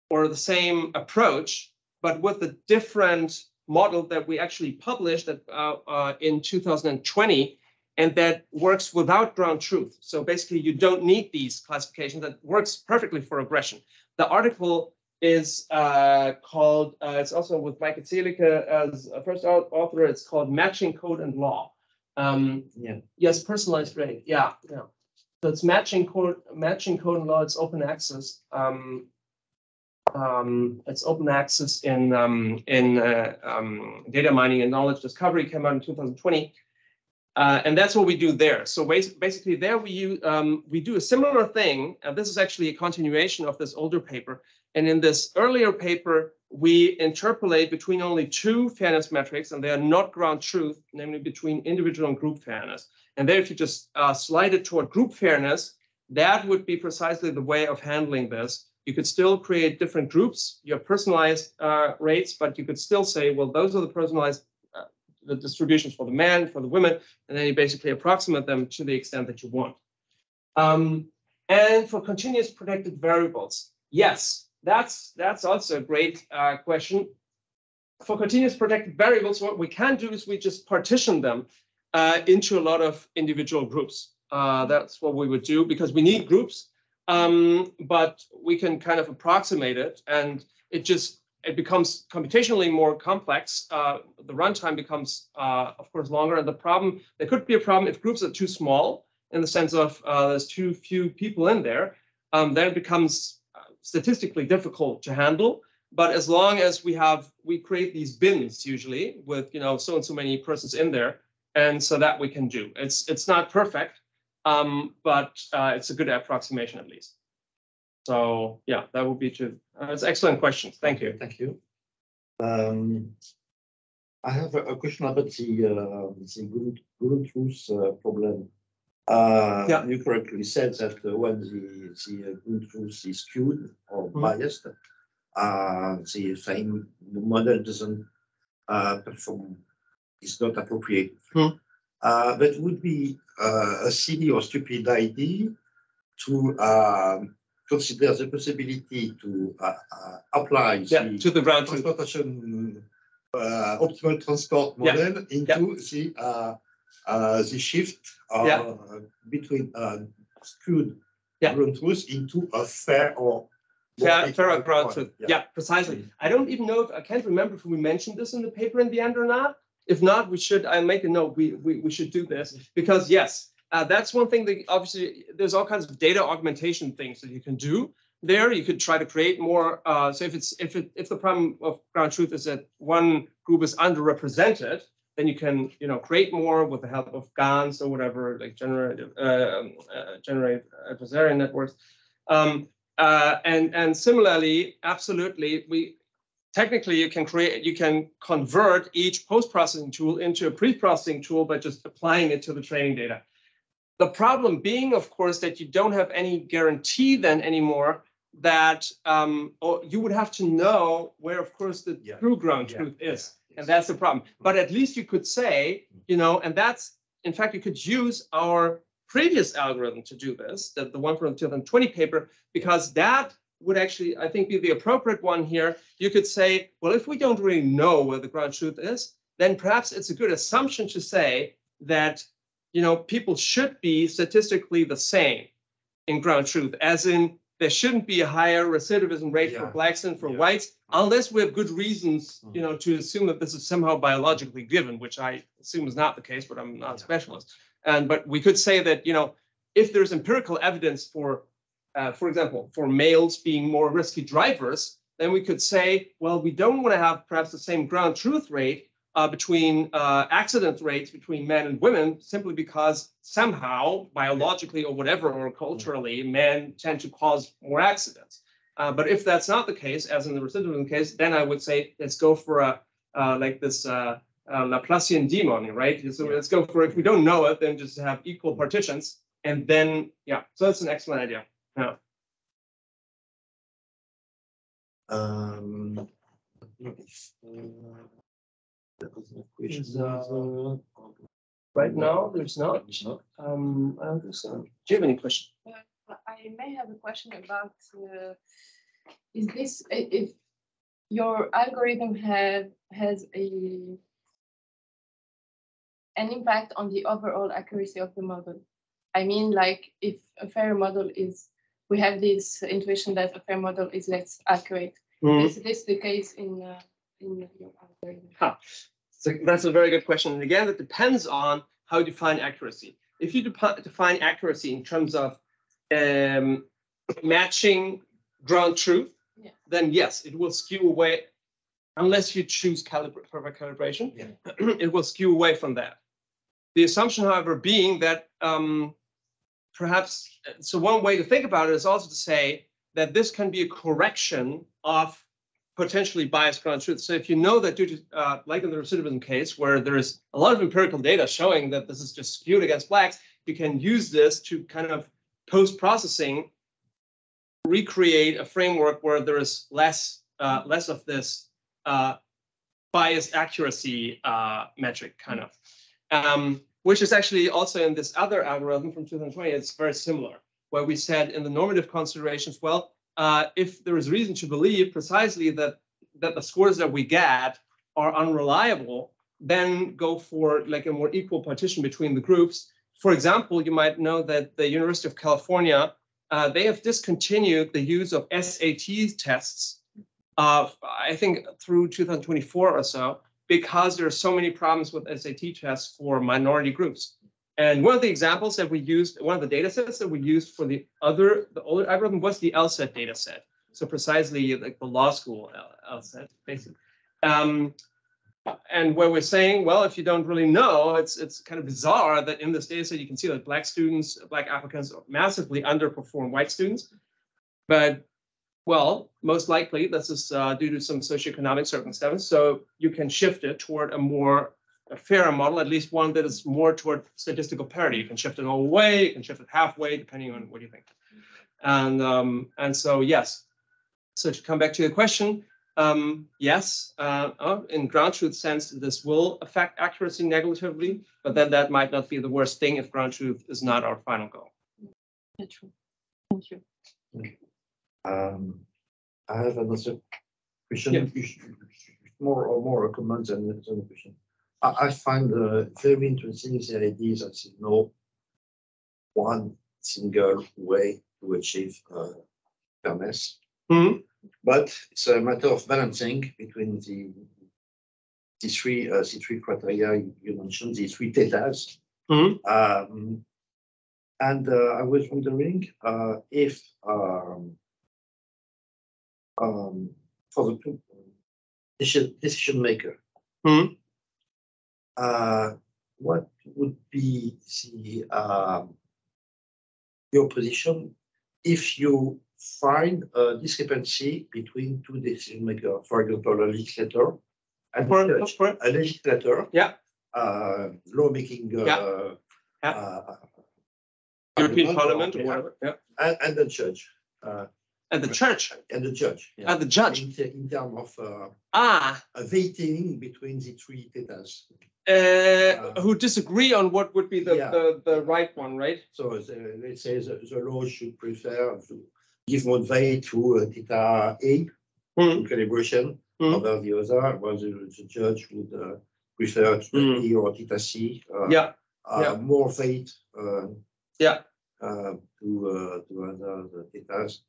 or the same approach, but with a different model that we actually published in 2020, and that works without ground truth. So basically, you don't need these classifications. That works perfectly for regression. The article is called, it's also with Michael Zielicke as a first author, it's called Matching Code and Law. Yes, personalized rate, yeah. So it's matching code and law, it's open access. It's open access in data mining and knowledge discovery, came out in 2020. And that's what we do there. So basically there we do a similar thing. And this is actually a continuation of this older paper. And in this earlier paper, we interpolate between only two fairness metrics, and they are not ground truth, namely between individual and group fairness. And there, if you just slide it toward group fairness, that would be precisely the way of handling this. You could still create different groups, you have personalized rates, but you could still say, well, those are the personalized the distributions for the men, for the women, and then you basically approximate them to the extent that you want. And for continuous predicted variables, yes, that's also a great question. For continuous predicted variables, what we can do is we just partition them into a lot of individual groups. That's what we would do because we need groups, but we can kind of approximate it, and it becomes computationally more complex. The runtime becomes, of course, longer. And there could be a problem if groups are too small in the sense of there's too few people in there. Then it becomes statistically difficult to handle. But as long as we create these bins usually with so and so many persons in there, and so that we can do. It's not perfect, but it's a good approximation at least. So yeah, that would be true. It's excellent questions. Thank you. Thank you. I have a question about the ground truth problem. You correctly said that when the ground truth is skewed or biased, the model doesn't perform, is not appropriate. But it would be a silly or stupid idea to consider the possibility to apply to the ground truth transportation optimal transport model into the shift between skewed ground truth into a fair or fair ground truth. Yeah, precisely. I don't even know I can't remember if we mentioned this in the paper in the end or not. If not, I'll make a note. We should do this because yes. That's one thing that obviously there's all kinds of data augmentation things that you can do there. You could try to create more. So if the problem of ground truth is that one group is underrepresented, then you can create more with the help of GANs or whatever, like generate adversarial networks. And similarly, absolutely, technically you can convert each post-processing tool into a pre-processing tool by just applying it to the training data. The problem being, of course, that you don't have any guarantee then anymore that or you would have to know where, of course, the true ground truth is. And that's the problem. But at least you could say, and that's, in fact, you could use our previous algorithm to do this, the one from the 2020 paper, because that would actually, I think, be the appropriate one here. You could say, well, if we don't really know where the ground truth is, then perhaps it's a good assumption to say that, people should be statistically the same in ground truth, as in there shouldn't be a higher recidivism rate for blacks than for whites, unless we have good reasons, to assume that this is somehow biologically given, which I assume is not the case, but I'm not a specialist. But we could say that, if there's empirical evidence for example, for males being more risky drivers, then we could say, well, we don't want to have perhaps the same ground truth rate between accident rates between men and women, simply because somehow biologically or whatever, or culturally, men tend to cause more accidents. But if that's not the case, as in the recidivism case, then I would say, let's go for like this Laplacian demon, right? So let's go for, if we don't know it, then just have equal partitions. And then, so that's an excellent idea. Yeah. Right now, there's not. I don't think so. Do you have any question? I may have a question about is this, if your algorithm has an impact on the overall accuracy of the model? I mean, like, if a fair model is, we have this intuition that a fair model is less accurate. Is this the case in your algorithm? So that's a very good question. And again, it depends on how you define accuracy. If you define accuracy in terms of matching ground truth, then yes, it will skew away, unless you choose perfect calibration, it will skew away from that. The assumption, however, being that perhaps, so one way to think about it is also to say that this can be a correction of potentially biased ground truth. So if you know that due to, like in the recidivism case, where there is a lot of empirical data showing that this is just skewed against blacks, you can use this to kind of post-processing, recreate a framework where there is less of this biased accuracy metric, kind of. Which is actually also in this other algorithm from 2020, it's very similar, where we said in the normative considerations, well, if there is reason to believe precisely that the scores that we get are unreliable, then go for like a more equal partition between the groups. For example, you might know that the University of California, they have discontinued the use of SAT tests, I think through 2024 or so, because there are so many problems with SAT tests for minority groups. And one of the examples that we used, one of the data sets that we used for the older algorithm was the LSAT data set. So precisely like the law school LSAT, basically. And where we're saying, well, if you don't really know, it's kind of bizarre that in this data set you can see that black students, black applicants massively underperform white students. But well, most likely this is due to some socioeconomic circumstances. So you can shift it toward a fairer model, at least one that is more toward statistical parity. You can shift it all the way, you can shift it halfway, depending on what you think. And so, yes. So to come back to your question, yes, in ground truth sense, this will affect accuracy negatively, but then that might not be the worst thing if ground truth is not our final goal. That's true. Thank you. I have another question, more a comment than a question. I find very interesting the idea that there's no one single way to achieve fairness, but it's a matter of balancing between the three criteria you mentioned, the three thetas. And I was wondering if for the decision maker, what would be the your position if you find a discrepancy between two decision makers, for example, a legislator and a legislator, yeah, lawmaking, European Parliament or whatever, yeah, and the judge. and the church, And the judge. Yeah. and the judge. In terms of a vetting between the three thetas. Who disagree on what would be the right one, right? So let's say the law should prefer to give more weight to theta A, to calibration, over the other, while the judge would prefer to E or theta C, more weight to other thetas.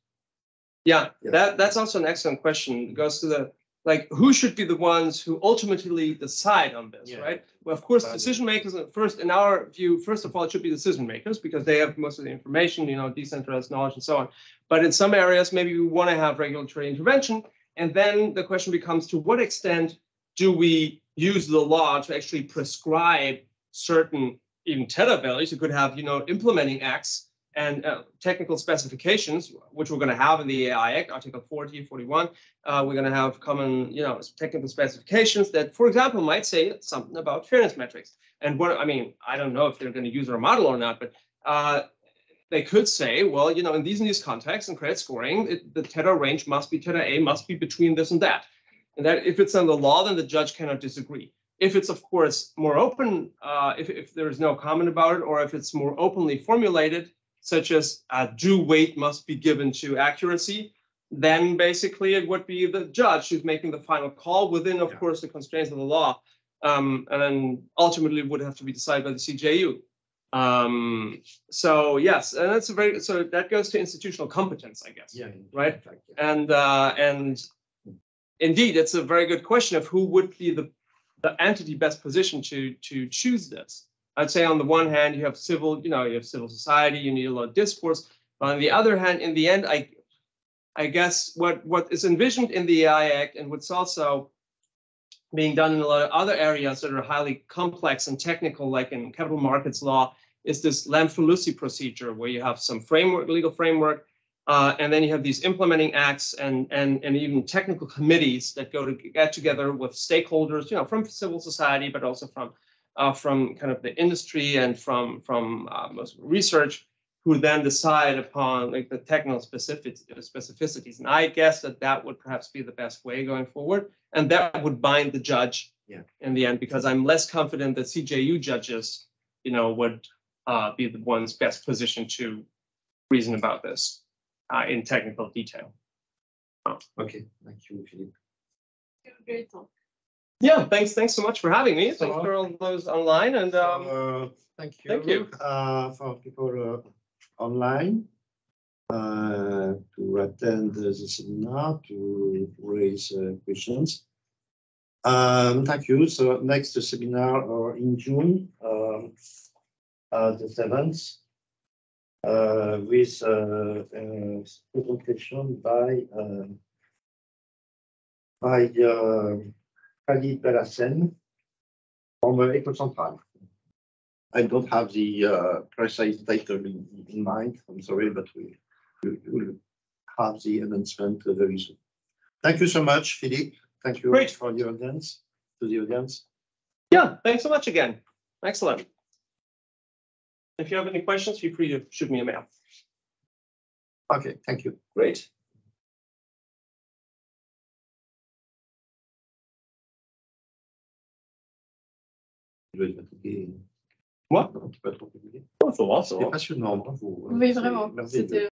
Yeah, that's also an excellent question. It goes to the, like, who should be the ones who ultimately decide on this, right? Well, of course, decision makers, first, in our view, first of all, it should be decision makers because they have most of the information, you know, decentralized knowledge and so on. But in some areas, maybe we want to have regulatory intervention. And then the question becomes, to what extent do we use the law to actually prescribe certain, even theta values? You could have, you know, implementing acts and technical specifications, which we're going to have in the AI Act, Article 40, 41. We're going to have common, you know, technical specifications that, for example, might say something about fairness metrics. And what, I mean, I don't know if they're going to use our model or not, but they could say, well, you know, in these contexts, in credit scoring, the theta range must be, theta A must be between this and that. And that if it's in the law, then the judge cannot disagree. If it's, of course, more open, if there is no comment about it, or if it's more openly formulated, such as due weight must be given to accuracy, then basically it would be the judge who's making the final call within, of course, the constraints of the law. And then ultimately it would have to be decided by the CJU. So yes, and that's a very, so that goes to institutional competence, I guess, right? Fact, and indeed, it's a very good question of who would be the entity best positioned to choose this. I'd say on the one hand, you have civil, you know, you have civil society, you need a lot of discourse. But on the other hand, in the end, I guess what is envisioned in the AI Act and what's also being done in a lot of other areas that are highly complex and technical, like in capital markets law, is this Lamfalussy procedure where you have some framework, legal framework, and then you have these implementing acts and even technical committees that go to get together with stakeholders, you know, from civil society, but also from kind of the industry and from most research, who then decide upon like the technical specificities. And I guess that would perhaps be the best way going forward. And that would bind the judge in the end, because I'm less confident that CJU judges, you know, would be the ones best positioned to reason about this in technical detail. Okay, thank you, Philippe. Great talk. Yeah, thanks so much for having me. Thanks for all those online, and thank you for people online to attend the seminar, to raise questions. Thank you. So next seminar in June, the 7th, with a presentation by Philipp Hacker from École Centrale. I don't have the precise title in mind. I'm sorry, but we will have the announcement very soon. Thank you so much, Philippe. Thank you for your audience, to the audience. Yeah, thanks so much again. Excellent. If you have any questions, feel free to shoot me a mail. Okay, thank you. Great. Moi? Non, tu peux trop compliqué. Oh, c'est passionnant, bravo. Oui, vraiment. C'était